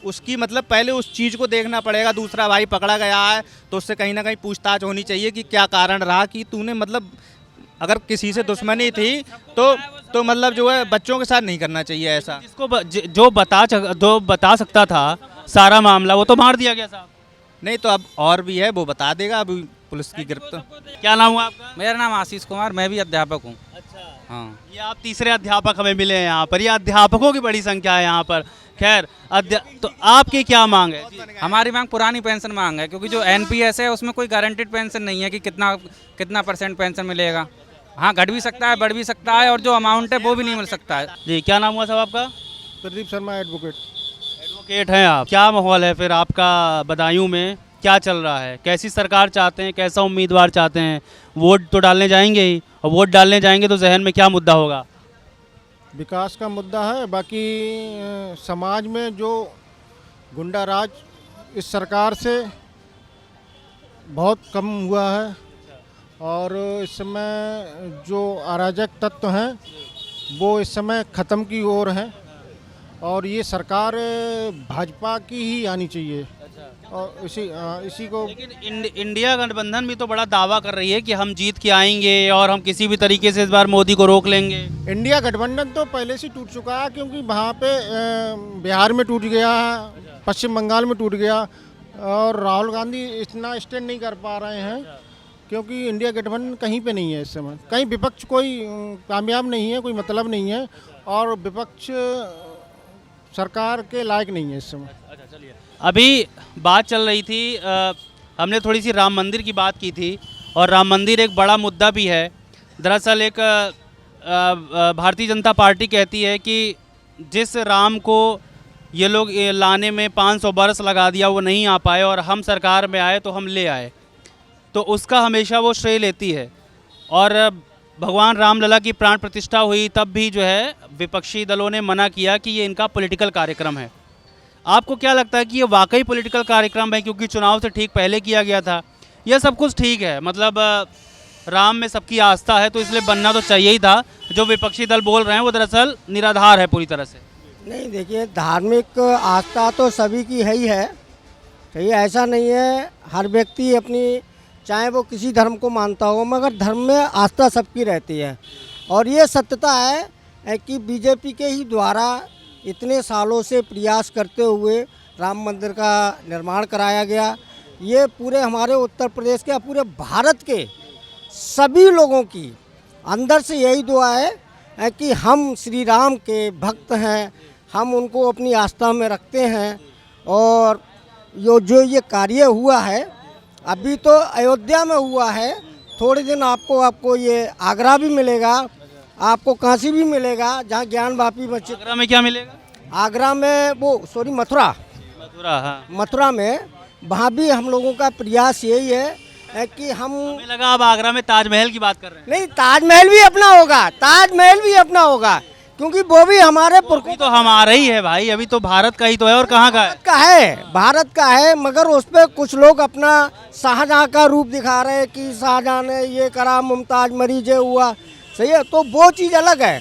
उसकी मतलब पहले उस चीज़ को देखना पड़ेगा। दूसरा भाई पकड़ा गया है तो उससे कहीं ना कहीं पूछताछ होनी चाहिए कि क्या कारण रहा कि तूने मतलब अगर किसी से दुश्मनी थी तो मतलब जो है बच्चों के साथ नहीं करना चाहिए ऐसा। जिसको जो बता सकता था सारा मामला, वो तो मार दिया गया साहब। नहीं तो अब और भी है, वो बता देगा, अभी पुलिस की गिरफ्त। क्या नाम हुआ आपका? मेरा नाम आशीष कुमार, मैं भी अध्यापक हूँ। अच्छा, हाँ। ये आप तीसरे अध्यापक हमें मिले हैं यहाँ पर। ये अध्यापकों की बड़ी संख्या है यहाँ पर। खैर तो आपकी क्या मांग है? हमारी मांग पुरानी पेंशन मांग है, क्योंकि जो एनपीएस है उसमें कोई गारंटेड पेंशन नहीं है कि कितना % पेंशन मिलेगा। हाँ, घट भी सकता है, बढ़ भी सकता है, और जो अमाउंट है वो भी नहीं मिल सकता है। जी, क्या नाम हुआ साहब आपका? प्रदीप शर्मा, एडवोकेट। एडवोकेट हैं आप। क्या माहौल है फिर आपका बदायूं में? क्या चल रहा है? कैसी सरकार चाहते हैं, कैसा उम्मीदवार चाहते हैं? वोट तो डालने जाएंगे ही, और वोट डालने जाएंगे तो जहन में क्या मुद्दा होगा? विकास का मुद्दा है। बाकी समाज में जो गुंडा राज इस सरकार से बहुत कम हुआ है, और इस समय जो अराजक तत्व हैं वो इस समय ख़त्म की ओर हैं, और ये सरकार भाजपा की ही आनी चाहिए। और इसी को लेकिन इंडिया गठबंधन भी तो बड़ा दावा कर रही है कि हम जीत के आएंगे और हम किसी भी तरीके से इस बार मोदी को रोक लेंगे। इंडिया गठबंधन तो पहले से टूट चुका है, क्योंकि वहाँ पे बिहार में टूट गया, पश्चिम बंगाल में टूट गया, और राहुल गांधी इतना स्टैंड नहीं कर पा रहे हैं, क्योंकि इंडिया गठबंधन कहीं पे नहीं है इस समय। कहीं विपक्ष कोई कामयाब नहीं है, कोई मतलब नहीं है, और विपक्ष सरकार के लायक नहीं है इस समय। अच्छा, चलिए, अभी बात चल रही थी, हमने थोड़ी सी राम मंदिर की बात की थी, और राम मंदिर एक बड़ा मुद्दा भी है। दरअसल एक भारतीय जनता पार्टी कहती है कि जिस राम को ये लोग लाने में 500 बरस लगा दिया, वो नहीं आ पाए, और हम सरकार में आए तो हम ले आए, तो उसका हमेशा वो श्रेय लेती है। और भगवान रामलला की प्राण प्रतिष्ठा हुई तब भी जो है विपक्षी दलों ने मना किया कि ये इनका पॉलिटिकल कार्यक्रम है। आपको क्या लगता है कि ये वाकई पॉलिटिकल कार्यक्रम है? क्योंकि चुनाव से ठीक पहले किया गया था। यह सब कुछ ठीक है, मतलब राम में सबकी आस्था है तो इसलिए बनना तो चाहिए ही था। जो विपक्षी दल बोल रहे हैं वो दरअसल निराधार है पूरी तरह से। नहीं, देखिए, धार्मिक आस्था तो सभी की है ही है, कहीं ऐसा नहीं है। हर व्यक्ति अपनी, चाहे वो किसी धर्म को मानता हो, मगर धर्म में आस्था सबकी रहती है। और ये सत्यता है कि बीजेपी के ही द्वारा इतने सालों से प्रयास करते हुए राम मंदिर का निर्माण कराया गया। ये पूरे हमारे उत्तर प्रदेश के, पूरे भारत के सभी लोगों की अंदर से यही दुआ है कि हम श्री राम के भक्त हैं, हम उनको अपनी आस्था में रखते हैं। और जो ये कार्य हुआ है, अभी तो अयोध्या में हुआ है, थोड़े दिन आपको ये आगरा भी मिलेगा, आपको काशी भी मिलेगा जहाँ ज्ञान वापी मस्जिद। आगरा में क्या मिलेगा? आगरा में वो सॉरी मथुरा मथुरा, हाँ। मथुरा में वहाँ भी हम लोगों का प्रयास यही है कि हम हमें लगा आप आगरा में ताजमहल की बात कर रहे हैं। नहीं, ताजमहल भी अपना होगा, ताजमहल भी अपना होगा, क्योंकि वो भी हमारे अभी तो हमारा ही है भाई, अभी तो भारत का ही तो है। और कहाँ का है? भारत का है, मगर उस पर कुछ लोग अपना शाहजहां का रूप दिखा रहे हैं कि शाहजहां ने ये करा, मुमताज मरीजे हुआ, सही है। तो वो चीज़ अलग है,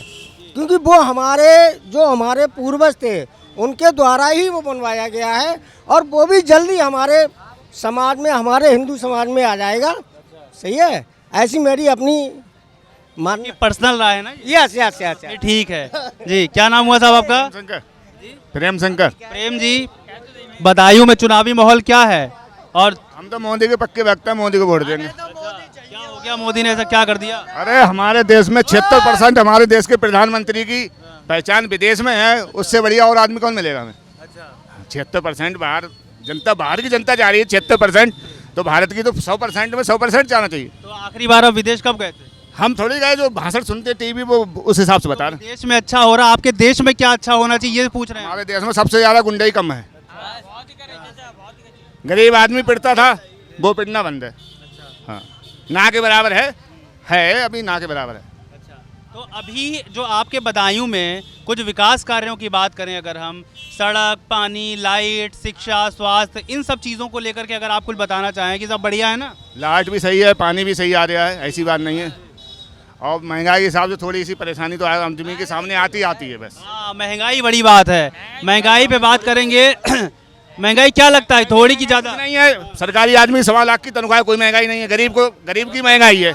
क्योंकि वो हमारे पूर्वज थे, उनके द्वारा ही वो बनवाया गया है, और वो भी जल्दी हमारे समाज में, हमारे हिंदू समाज में आ जाएगा, सही है। ऐसी मेरी अपनी ये पर्सनल राय है ना? Yes yes yes. ये ठीक है जी। क्या नाम हुआ साहब आपका? प्रेम शंकर। प्रेम जी, बदायूं में चुनावी माहौल क्या है? और हम तो मोदी के पक्के वक्त है, मोदी को वोट देंगे। क्या हो गया, मोदी ने ऐसा क्या कर दिया? अरे हमारे देश में 76% हमारे देश के प्रधानमंत्री की पहचान विदेश में है, उससे बढ़िया और आदमी कौन मिलेगा हमें? 76% बाहर जनता, बाहर की जनता जा रही है 76%, तो भारत की तो 100% में 100% जाना चाहिए। तो आखिरी बार आप विदेश कब गए थे? हम थोड़ी गए, जो भाषण सुनते टीवी वो उस हिसाब से बता रहे हैं। देश में अच्छा हो रहा, आपके देश में क्या अच्छा होना चाहिए ये पूछ रहे हैं? हमारे देश में सबसे ज्यादा गुंडाई कम है। गरीब आदमी पिटता था, वो पिटना बंद है। हाँ, ना के बराबर है अभी ना के बराबर है। तो अभी जो आपके बदायूं में कुछ विकास कार्यों की बात करें, अगर हम सड़क, पानी, लाइट, शिक्षा, स्वास्थ्य, इन सब चीज़ों को लेकर के अगर आप कुछ बताना चाहें कि सब बढ़िया है ना? लाइट भी सही है, पानी भी सही आ रहा है, ऐसी बात नहीं है। और महंगाई के हिसाब से थोड़ी सी परेशानी तो आदमी के सामने आती है बस। हाँ, महंगाई बड़ी बात है। महंगाई पे बात करेंगे महंगाई क्या लगता है, थोड़ी की ज़्यादा? नहीं है, सरकारी आदमी 1.25 लाख की तनख्वाह, कोई महंगाई नहीं है। गरीब की महंगाई है,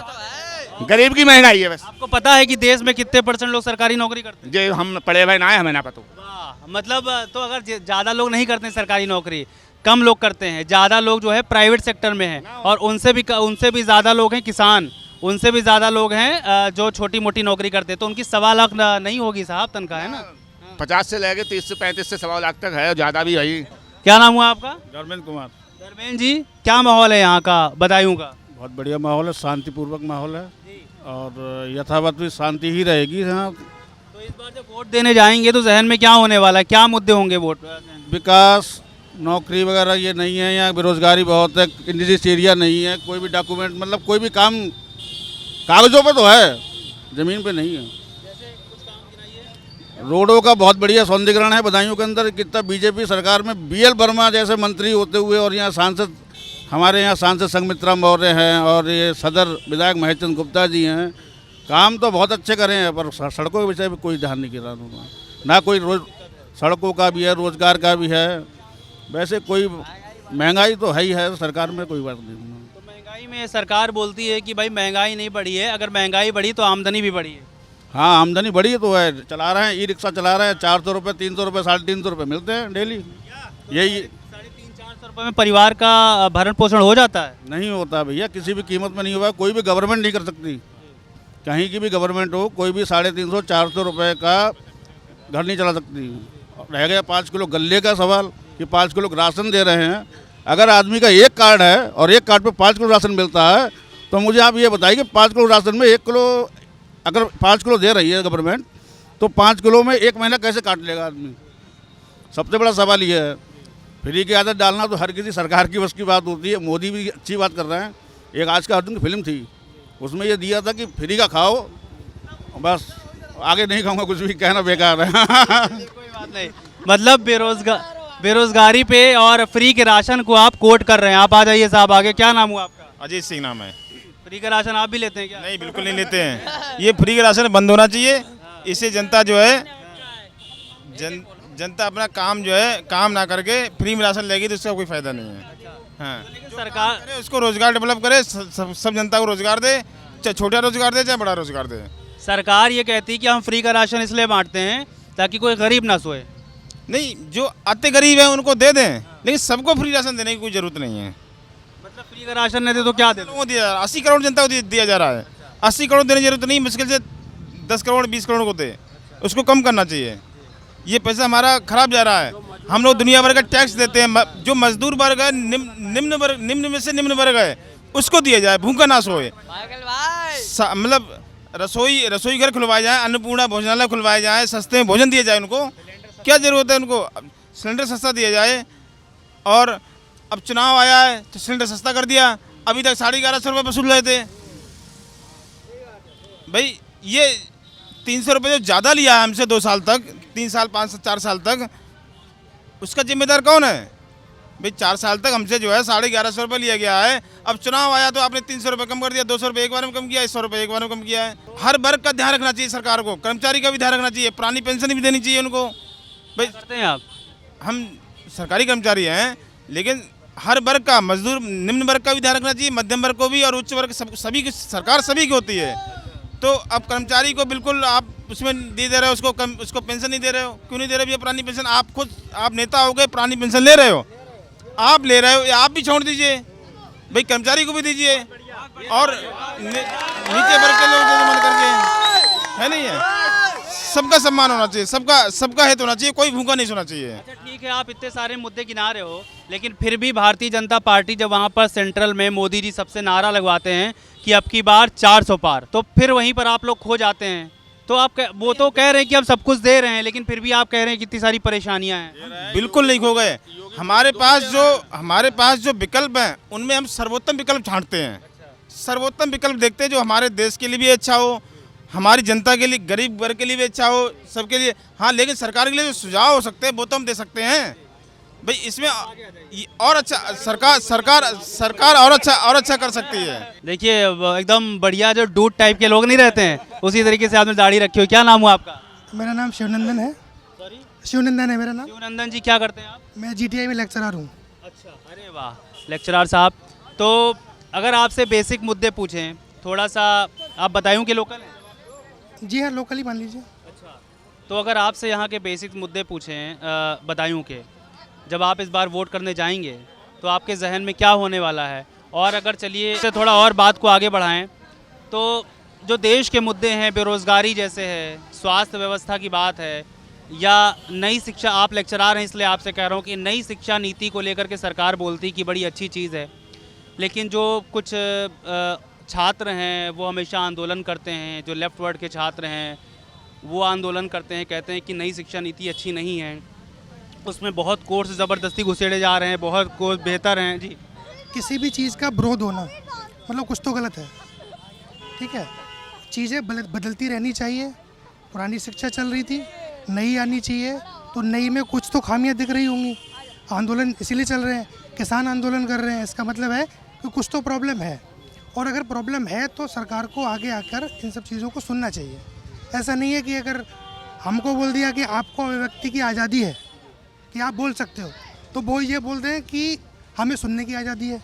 गरीब की महंगाई है बस। आपको पता है कि देश में कितने % लोग सरकारी नौकरी करते हैं? जो हम पढ़े भाई ना है, हमें ना पता। वाह, मतलब तो अगर ज़्यादा लोग नहीं करते हैं सरकारी नौकरी, कम लोग करते हैं, ज़्यादा लोग जो है प्राइवेट सेक्टर में हैं, और उनसे भी ज़्यादा लोग हैं किसान, उनसे भी ज़्यादा लोग हैं जो छोटी मोटी नौकरी करते हैं। तो उनकी 1.25 लाख नहीं होगी साहब तनख्वाह, है ना? 50 से लेके 30 से 35 से 1.25 लाख तक है, ज़्यादा भी है। क्या नाम हुआ आपका? धर्मेंद्र कुमार। धर्मेंद्र जी, क्या माहौल है यहाँ का, बदायूं का? बहुत बढ़िया माहौल है, शांतिपूर्वक माहौल है, और यथावत भी शांति ही रहेगी यहाँ। तो इस बार जब वोट देने जाएंगे तो जहन में क्या होने वाला है, क्या मुद्दे होंगे वोट? विकास, नौकरी वगैरह ये नहीं है यहाँ, बेरोजगारी बहुत है, इंडस्ट्रियल एरिया नहीं है, कोई भी डॉक्यूमेंट, मतलब कोई भी काम कागजों पे तो है, ज़मीन पे नहीं है। रोडों का बहुत बढ़िया सौंदर्यीकरण है बदायूं के अंदर। कितना बीजेपी सरकार में BL वर्मा जैसे मंत्री होते हुए, और यहाँ सांसद, हमारे यहाँ सांसद संघमित्रा मौर्य हैं, और ये सदर विधायक महेशचंद्र गुप्ता जी हैं, काम तो बहुत अच्छे करे हैं, पर सड़कों के विषय में कोई ध्यान नहीं किया उन्होंने। ना कोई सड़कों का भी है, रोजगार का भी है, वैसे कोई महंगाई तो है ही है सरकार में, कोई बात नहीं। तो महंगाई में सरकार बोलती है कि भाई महंगाई नहीं बढ़ी है, अगर महंगाई बढ़ी तो आमदनी भी बढ़ी है। हाँ, आमदनी बढ़ी तो है, चला रहे हैं, ई-रिक्शा चला रहे हैं, 400 रुपये, 300 रुपये, 350 रुपये मिलते हैं डेली। यही 300-400 रुपये में परिवार का भरण पोषण हो जाता है? नहीं होता भैया, किसी भी कीमत में नहीं हुआ। कोई भी गवर्नमेंट नहीं कर सकती, कहीं की भी गवर्नमेंट हो, कोई भी 350-400 रुपये का घर नहीं चला सकती। रह गया 5 किलो गल्ले का सवाल कि 5 किलो राशन दे रहे हैं। अगर आदमी का एक कार्ड है और एक कार्ड पे 5 किलो राशन मिलता है, तो मुझे आप ये बताइए कि 5 किलो राशन में 1 किलो, अगर 5 किलो दे रही है गवर्नमेंट, तो 5 किलो में 1 महीना कैसे काट लेगा आदमी? सबसे बड़ा सवाल ये है। फ्री की आदत डालना तो हर किसी सरकार की बस की बात होती है। मोदी भी अच्छी बात कर रहे हैं। एक आज का अर्जुन की फिल्म थी, उसमें ये दिया था कि फ्री का खाओ, बस आगे नहीं खाऊंगा, कुछ भी कहना बेकार है। कोई बात नहीं, मतलब बेरोजगारी पे और फ्री के राशन को आप कोट कर रहे हैं। आप आ जाइए साहब आगे। क्या नाम हुआ आपका? अजीत सिंह नाम है। फ्री का राशन आप भी लेते हैं क्या? नहीं, बिल्कुल नहीं लेते हैं। ये फ्री का राशन बंद होना चाहिए। इससे जनता जो है जनता अपना काम जो है काम ना करके फ्री में राशन लेगी तो इसका कोई फायदा नहीं है। हाँ, सरकार उसको रोजगार डेवलप करे, सब जनता को रोजगार दे, चाहे छोटा रोजगार दे चाहे बड़ा रोजगार दे। सरकार ये कहती है कि हम फ्री का राशन इसलिए बांटते हैं ताकि कोई गरीब ना सोए। नहीं, जो आते गरीब है उनको दे दें, लेकिन सबको फ्री राशन देने की कोई जरूरत नहीं है। मतलब फ्री का राशन नहीं दे तो क्या दे? 80 करोड़ जनता को दिया जा रहा है। 80 करोड़ देने की जरूरत नहीं, मुश्किल से 10 करोड़ 20 करोड़ को दे, उसको कम करना चाहिए। ये पैसा हमारा खराब जा रहा है। हम लोग दुनिया भर का टैक्स देते हैं। जो मजदूर वर्ग है, निम्न में से निम्न वर्ग है, उसको दिया जाए, भूखा ना सोए। मतलब रसोई घर खुलवाए जाए, अन्नपूर्णा भोजनालय खुलवाए जाए, सस्ते में भोजन दिया जाए उनको। क्या ज़रूरत है उनको? सिलेंडर सस्ता दिया जाए। और अब चुनाव आया है तो सिलेंडर सस्ता कर दिया। अभी तक 1150 रुपये वसूल रहे थे। भाई ये 300 रुपये जो ज़्यादा लिया है हमसे 2 साल तक, 3 साल 5 4 साल तक, उसका जिम्मेदार कौन है? भाई 4 साल तक हमसे जो है 1150 रुपये लिया गया है। अब चुनाव आया तो आपने 300 रुपये कम कर दिया, 200 रुपये एक बार में कम किया, 100 रुपये एक बार में कम किया है। हर वर्ग का ध्यान रखना चाहिए सरकार को, कर्मचारी का भी ध्यान रखना चाहिए, पुरानी पेंशन भी देनी चाहिए उनको। भाई करते हैं आप? हम सरकारी कर्मचारी हैं, लेकिन हर वर्ग का, मजदूर निम्न वर्ग का भी ध्यान रखना चाहिए, मध्यम वर्ग को भी और उच्च वर्ग सभी की, सरकार सभी की होती है। तो अब कर्मचारी को बिल्कुल आप उसमें दे रहे हो, उसको पेंशन नहीं दे रहे हो। क्यों नहीं दे रहे भैया पुरानी पेंशन? आप नेता हो गए, पुरानी पेंशन ले रहे हो, आप ले रहे हो, आप भी छोड़ दीजिए भाई, कर्मचारी को भी दीजिए और नीचे वर्ग के लोगों को मन करके, है नहीं है? सबका सम्मान होना चाहिए, सबका हित होना चाहिए, कोई भूखा नहीं सोना चाहिए। अच्छा ठीक है, आप इतने सारे मुद्दे गिना रहे हो, लेकिन फिर भी भारतीय जनता पार्टी जब वहाँ पर सेंट्रल में मोदी जी सबसे नारा लगवाते हैं कि अब की बार 400 पार, तो फिर वहीं पर आप लोग खो जाते हैं। तो आप वो तो कह रहे हैं कि हम सब कुछ दे रहे हैं, लेकिन फिर भी आप कह रहे हैं कि इतनी सारी परेशानियां हैं। बिल्कुल नहीं खो गए। हमारे पास जो विकल्प हैं उनमें हम सर्वोत्तम विकल्प छांटते हैं, सर्वोत्तम विकल्प देखते हैं जो हमारे देश के लिए भी अच्छा हो, हमारी जनता के लिए, गरीब वर्ग के लिए भी अच्छा हो, सबके लिए। हाँ, लेकिन सरकार के लिए जो सुझाव हो सकते हैं वो तो हम दे सकते हैं भाई। इसमें और अच्छा सरकार और अच्छा कर सकती है। देखिए एकदम बढ़िया जो डूड टाइप के लोग नहीं रहते हैं, उसी तरीके से आपने दाढ़ी रखी हो। क्या नाम हुआ आपका? मेरा नाम शिवनंदन है। शिवनंदन है मेरा नाम। शिवनंदन जी क्या करते हैं आप? मैं जीटीआई में लेक्चरर हूँ। अच्छा, अरे वाह, लेक्चरर साहब। तो अगर आपसे बेसिक मुद्दे पूछें, थोड़ा सा आप बतायूं कि लोकल हैं? जी हाँ, लोकल ही मान लीजिए। अच्छा, तो अगर आपसे यहाँ के बेसिक मुद्दे पूछें बदायूं के, जब आप इस बार वोट करने जाएंगे तो आपके जहन में क्या होने वाला है? और अगर चलिए से थोड़ा और बात को आगे बढ़ाएं तो जो देश के मुद्दे हैं, बेरोज़गारी जैसे है, स्वास्थ्य व्यवस्था की बात है, या नई शिक्षा, आप लेक्चरार हैं इसलिए आपसे कह रहा हूँ कि नई शिक्षा नीति को लेकर के सरकार बोलती कि बड़ी अच्छी चीज़ है, लेकिन जो कुछ छात्र हैं वो हमेशा आंदोलन करते हैं, जो लेफ्ट वर्ड के छात्र हैं वो आंदोलन करते हैं, कहते हैं कि नई शिक्षा नीति अच्छी नहीं है, उसमें बहुत कोर्स ज़बरदस्ती घुसेड़े जा रहे हैं, बहुत कोर्स बेहतर हैं। जी, किसी भी चीज़ का विरोध होना मतलब कुछ तो गलत है, ठीक है? चीज़ें बदलती रहनी चाहिए। पुरानी शिक्षा चल रही थी, नई आनी चाहिए, तो नई में कुछ तो खामियां दिख रही होंगी। आंदोलन इसीलिए चल रहे हैं, किसान आंदोलन कर रहे हैं, इसका मतलब है कि कुछ तो प्रॉब्लम है, और अगर प्रॉब्लम है तो सरकार को आगे आकर इन सब चीज़ों को सुनना चाहिए। ऐसा नहीं है कि अगर हमको बोल दिया कि आपको अभिव्यक्ति की आज़ादी है कि आप बोल सकते हो, तो वो ये बोल दें कि हमें सुनने की आज़ादी है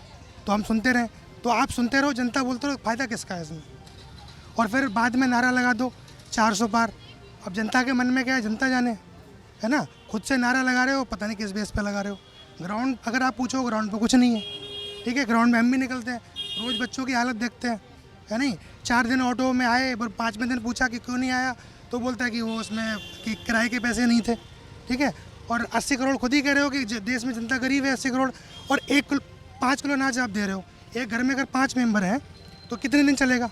तो हम सुनते रहें। तो आप सुनते रहो, जनता बोलते रहो, फ़ायदा किसका है इसमें? और फिर बाद में नारा लगा दो 400 पार। अब जनता के मन में क्या है जनता जाने, है ना? खुद से नारा लगा रहे हो, पता नहीं किस बेस पे लगा रहे हो। ग्राउंड अगर आप पूछो, ग्राउंड पे कुछ नहीं है, ठीक है? ग्राउंड में हम भी निकलते हैं, रोज़ बच्चों की हालत देखते हैं, है नहीं? 4 दिन ऑटो में आए, पर 5वें दिन पूछा कि क्यों नहीं आया, तो बोलता है कि वो उसमें कि किराए के पैसे नहीं थे, ठीक है? और 80 करोड़ खुद ही कह रहे हो कि देश में जनता गरीब है, 80 करोड़, और 5 किलो अनाज आप दे रहे हो। एक घर में अगर 5 मेंबर हैं तो कितने दिन चलेगा?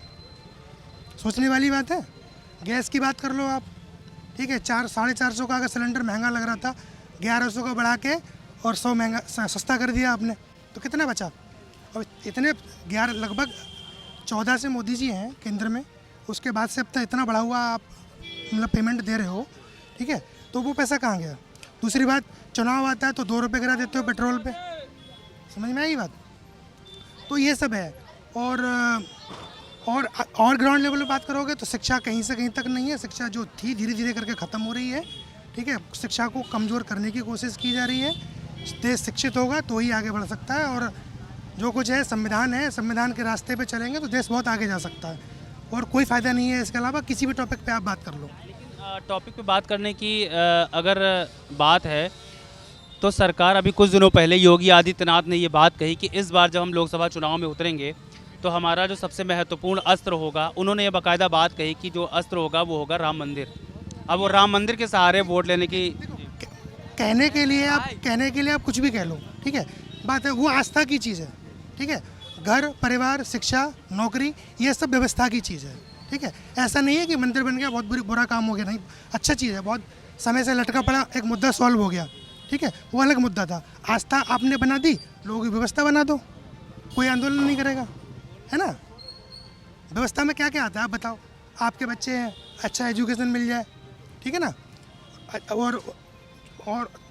सोचने वाली बात है। गैस की बात कर लो आप, ठीक है? 400-450 का अगर सिलेंडर महंगा लग रहा था, 1100 का बढ़ा के और 100 महंगा सस्ता कर दिया आपने, तो कितना बचा? और इतने 11 लगभग 14 से मोदी जी हैं केंद्र में, उसके बाद से अब तक इतना बढ़ा हुआ आप मतलब पेमेंट दे रहे हो, ठीक है? तो वो पैसा कहाँ गया? दूसरी बात, चुनाव आता है तो 2 रुपये गिरा देते हो पेट्रोल पे, समझ में आई बात? तो ये सब है। और ग्राउंड लेवल पे बात करोगे तो शिक्षा कहीं से कहीं तक नहीं है। शिक्षा जो थी धीरे धीरे करके ख़त्म हो रही है, ठीक है? शिक्षा को कमज़ोर करने की कोशिश की जा रही है। देश शिक्षित होगा तो ही आगे बढ़ सकता है, और जो कुछ है संविधान के रास्ते पे चलेंगे तो देश बहुत आगे जा सकता है, और कोई फ़ायदा नहीं है इसके अलावा। किसी भी टॉपिक पे आप बात कर लो। टॉपिक पे बात करने की अगर बात है तो सरकार, अभी कुछ दिनों पहले योगी आदित्यनाथ ने ये बात कही कि इस बार जब हम लोकसभा चुनाव में उतरेंगे तो हमारा जो सबसे महत्वपूर्ण अस्त्र होगा, उन्होंने ये बाकायदा बात कही कि जो अस्त्र होगा वो होगा राम मंदिर। अब वो राम मंदिर के सहारे वोट लेने की कहने के लिए आप कुछ भी कह लो, ठीक है? बात है वो आस्था की चीज़ है, ठीक है? घर परिवार शिक्षा नौकरी ये सब व्यवस्था की चीज़ है, ठीक है, ऐसा नहीं है कि मंदिर बन गया बहुत बुरा काम हो गया, नहीं, अच्छा चीज़ है, बहुत समय से लटका पड़ा एक मुद्दा सॉल्व हो गया, ठीक है, वो अलग मुद्दा था। आस्था आपने बना दी, लोगों की व्यवस्था बना दो, कोई आंदोलन नहीं करेगा, है ना। व्यवस्था में क्या क्या आता है आप बताओ, आपके बच्चे हैं, अच्छा एजुकेशन मिल जाए, ठीक है ना, और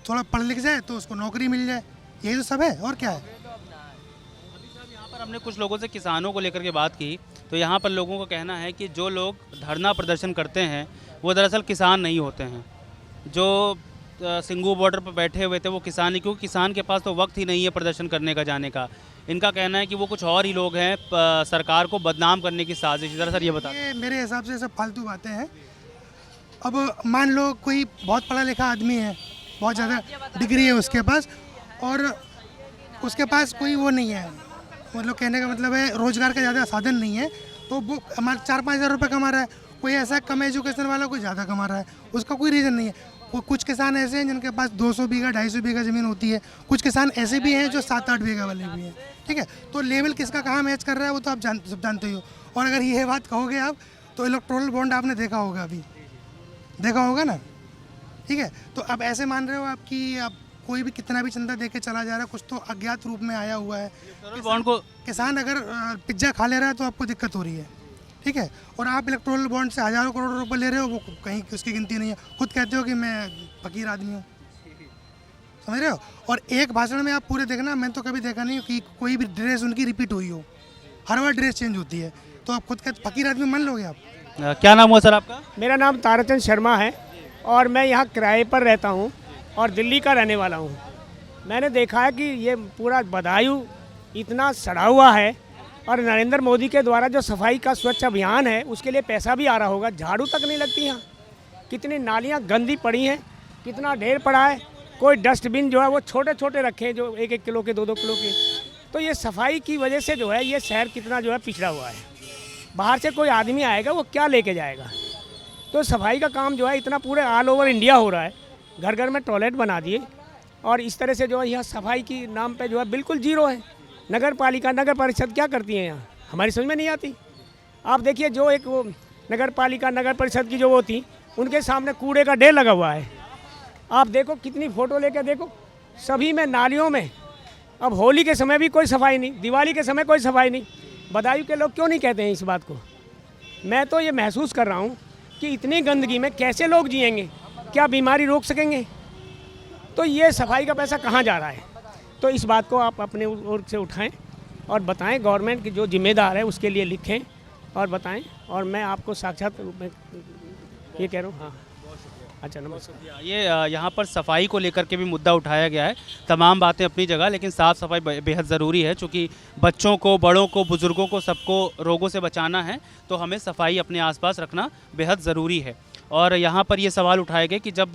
थोड़ा पढ़ लिख जाए तो उसको नौकरी मिल जाए, यही तो सब है, और क्या है। यहाँ पर हमने कुछ लोगों से किसानों को लेकर के बात की, तो यहाँ पर लोगों का कहना है कि जो लोग धरना प्रदर्शन करते हैं वो दरअसल किसान नहीं होते हैं। जो सिंगू बॉर्डर पर बैठे हुए थे वो किसान नहीं, क्योंकि किसान के पास तो वक्त ही नहीं है प्रदर्शन करने का, जाने का। इनका कहना है कि वो कुछ और ही लोग हैं, सरकार को बदनाम करने की साजिश। दरअसल ये बता, मेरे हिसाब से सब फालतू बातें हैं। अब मान लो कोई बहुत पढ़ा लिखा आदमी है, बहुत ज़्यादा डिग्री है उसके पास, और उसके पास कोई वो नहीं है, मतलब कहने का मतलब है रोज़गार का ज़्यादा साधन नहीं है, तो वो हमारे 4-5 हज़ार रुपये कमा रहा है। कोई ऐसा कम एजुकेशन वाला कोई ज़्यादा कमा रहा है, उसका कोई रीज़न नहीं है। कुछ किसान ऐसे हैं जिनके पास 200 बीघा 250 बीघा ज़मीन होती है, कुछ किसान ऐसे भी हैं जो 7-8 बीघा वाले भी हैं, ठीक है। तो लेवल किसका कहाँ मैच कर रहा है वो तो आप सब जानते ही हो। और अगर ये बात कहोगे आप तो इलेक्टोरल बॉन्ड आपने देखा होगा, अभी देखा होगा ना, ठीक है। तो अब ऐसे मान रहे हो आप कि आप कोई भी कितना भी चंदा दे के चला जा रहा है, कुछ तो अज्ञात रूप में आया हुआ है। किसान अगर पिज्ज़ा खा ले रहा है तो आपको दिक्कत हो रही है, ठीक है। और आप इलेक्टोरल बॉन्ड से हज़ारों करोड़ रुपए ले रहे हो, वो कहीं उसकी गिनती नहीं है। खुद कहते हो कि मैं फकीर आदमी हूँ, समझ रहे हो। और एक भाषण में आप पूरे देखना, मैं तो कभी देखा नहीं कि कोई भी ड्रेस उनकी रिपीट हुई हो, हर बार ड्रेस चेंज होती है। तो आप खुद कहते फकीर आदमी मान लोगे आप। क्या नाम हुआ सर आपका? मेरा नाम ताराचंद शर्मा है और मैं यहाँ किराए पर रहता हूँ और दिल्ली का रहने वाला हूँ। मैंने देखा है कि ये पूरा बदायूं इतना सड़ा हुआ है, और नरेंद्र मोदी के द्वारा जो सफाई का स्वच्छ अभियान है उसके लिए पैसा भी आ रहा होगा, झाड़ू तक नहीं लगती यहाँ। कितनी नालियाँ गंदी पड़ी हैं, कितना ढेर पड़ा है। कोई डस्टबिन जो है वो छोटे छोटे रखे हैं, जो 1-1 किलो के 2-2 किलो के। तो ये सफाई की वजह से जो है ये शहर कितना जो है पिछड़ा हुआ है। बाहर से कोई आदमी आएगा वो क्या लेके जाएगा। तो सफाई का काम जो है इतना पूरे ऑल ओवर इंडिया हो रहा है, घर घर में टॉयलेट बना दिए, और इस तरह से जो है यहाँ सफाई की नाम पे जो है बिल्कुल जीरो है। नगर पालिका नगर परिषद क्या करती है यहाँ, हमारी समझ में नहीं आती। आप देखिए जो एक वो नगर पालिका नगर परिषद की जो वो थी, उनके सामने कूड़े का ढेर लगा हुआ है। आप देखो कितनी फ़ोटो लेके देखो, सभी में नालियों में। अब होली के समय भी कोई सफाई नहीं, दिवाली के समय कोई सफाई नहीं। बदायूं के लोग क्यों नहीं कहते हैं इस बात को। मैं तो ये महसूस कर रहा हूँ कि इतनी गंदगी में कैसे लोग जिएंगे, क्या बीमारी रोक सकेंगे। तो ये सफाई का पैसा कहाँ जा रहा है। तो इस बात को आप अपने ओर से उठाएं और बताएं, गवर्नमेंट की जो जिम्मेदार है उसके लिए लिखें और बताएं। और मैं आपको साक्षात रूप में ये कह रहा हूँ। हाँ, अच्छा, नमस्कार। ये यहाँ पर सफाई को लेकर के भी मुद्दा उठाया गया है। तमाम बातें अपनी जगह, लेकिन साफ़ सफाई बेहद ज़रूरी है, क्योंकि बच्चों को, बड़ों को, बुज़ुर्गों को, सबको रोगों से बचाना है, तो हमें सफाई अपने आसपास रखना बेहद ज़रूरी है। और यहाँ पर ये सवाल उठाए गए कि जब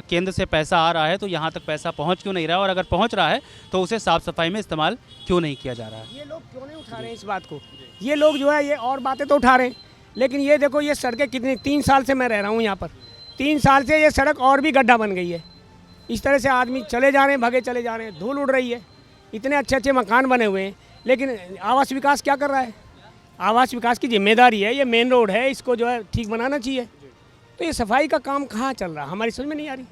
केंद्र से पैसा आ रहा है तो यहाँ तक पैसा पहुँच क्यों नहीं रहा है, और अगर पहुँच रहा है तो उसे साफ़ सफाई में इस्तेमाल क्यों नहीं किया जा रहा है। ये लोग क्यों नहीं उठा रहे हैं इस बात को। ये लोग जो है ये और बातें तो उठा रहे हैं, लेकिन ये देखो ये सड़कें कितनी, 3 साल से मैं रह रहा हूँ यहाँ पर, 3 साल से ये सड़क और भी गड्ढा बन गई है। इस तरह से आदमी चले जा रहे हैं, भगे चले जा रहे हैं, धूल उड़ रही है। इतने अच्छे अच्छे मकान बने हुए हैं, लेकिन आवास विकास क्या कर रहा है। आवास विकास की जिम्मेदारी है, ये मेन रोड है, इसको जो है ठीक बनाना चाहिए। तो ये सफाई का काम कहाँ चल रहा है, हमारी समझ में नहीं आ रही।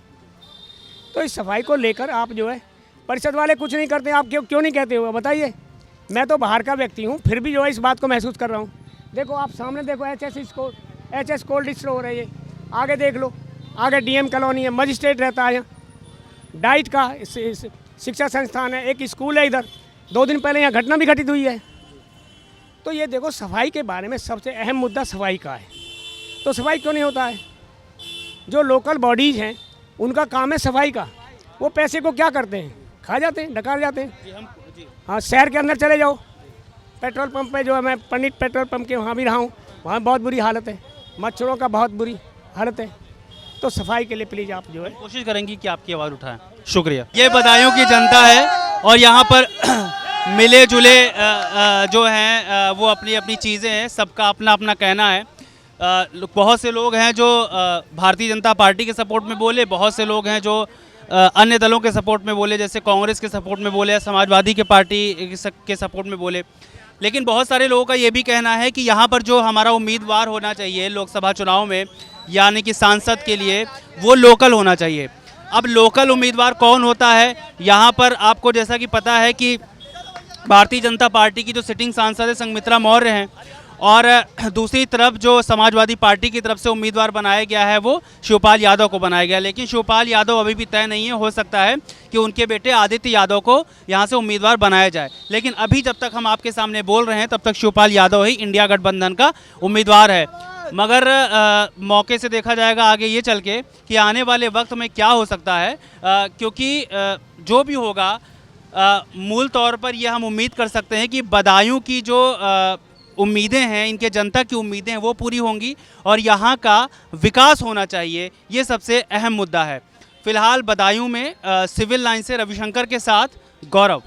तो इस सफाई को लेकर आप जो है, परिषद वाले कुछ नहीं करते, आप क्यों नहीं कहते हो बताइए। मैं तो बाहर का व्यक्ति हूँ, फिर भी जो है इस बात को महसूस कर रहा हूँ। देखो आप सामने देखो, HS कोल्ड स्टोर है, ये आगे देख लो, आगे DM कॉलोनी है, मजिस्ट्रेट रहता है यहाँ, डाइट का शिक्षा संस्थान है, एक स्कूल है इधर। 2 दिन पहले यहाँ घटना भी घटित हुई है। तो ये देखो सफाई के बारे में सबसे अहम मुद्दा सफाई का है, तो सफाई क्यों नहीं होता है। जो लोकल बॉडीज़ हैं उनका काम है सफाई का, वो पैसे को क्या करते हैं, खा जाते हैं, डकार जाते हैं। हाँ, शहर के अंदर चले जाओ, पेट्रोल पंप पे जो है, मैं पंडित पेट्रोल पंप के वहाँ भी रहा हूँ, वहाँ बहुत बुरी हालत है, मच्छरों का बहुत बुरी हालत है। तो सफाई के लिए प्लीज़ आप जो है कोशिश करेंगे कि आपकी आवाज़ उठाएं। शुक्रिया। ये बदायूं की जनता है और यहाँ पर मिले जुले जो हैं वो अपनी अपनी चीज़ें हैं, सबका अपना अपना कहना है। बहुत से लोग हैं जो भारतीय जनता पार्टी के सपोर्ट में बोले, बहुत से लोग हैं जो अन्य दलों के सपोर्ट में बोले, जैसे कांग्रेस के सपोर्ट में बोले, समाजवादी के पार्टी के सपोर्ट में बोले। लेकिन बहुत सारे लोगों का ये भी कहना है कि यहाँ पर जो हमारा उम्मीदवार होना चाहिए लोकसभा चुनाव में, यानी कि सांसद के लिए, वो लोकल होना चाहिए। अब लोकल उम्मीदवार कौन होता है, यहाँ पर आपको जैसा कि पता है कि भारतीय जनता पार्टी की जो सिटिंग सांसद है संघमित्रा मौर्य हैं, और दूसरी तरफ जो समाजवादी पार्टी की तरफ से उम्मीदवार बनाया गया है वो शिवपाल यादव को बनाया गया। लेकिन शिवपाल यादव अभी भी तय नहीं है, हो सकता है कि उनके बेटे आदित्य यादव को यहाँ से उम्मीदवार बनाया जाए। लेकिन अभी जब तक हम आपके सामने बोल रहे हैं तब तक शिवपाल यादव ही इंडिया गठबंधन का उम्मीदवार है। मगर मौके से देखा जाएगा आगे ये चल के कि आने वाले वक्त में क्या हो सकता है, क्योंकि जो भी होगा मूल तौर पर यह हम उम्मीद कर सकते हैं कि बदायूं की जो उम्मीदें हैं, इनके जनता की उम्मीदें हैं, वो पूरी होंगी और यहाँ का विकास होना चाहिए, ये सबसे अहम मुद्दा है। फिलहाल बदायूं में सिविल लाइन से रविशंकर के साथ गौरव।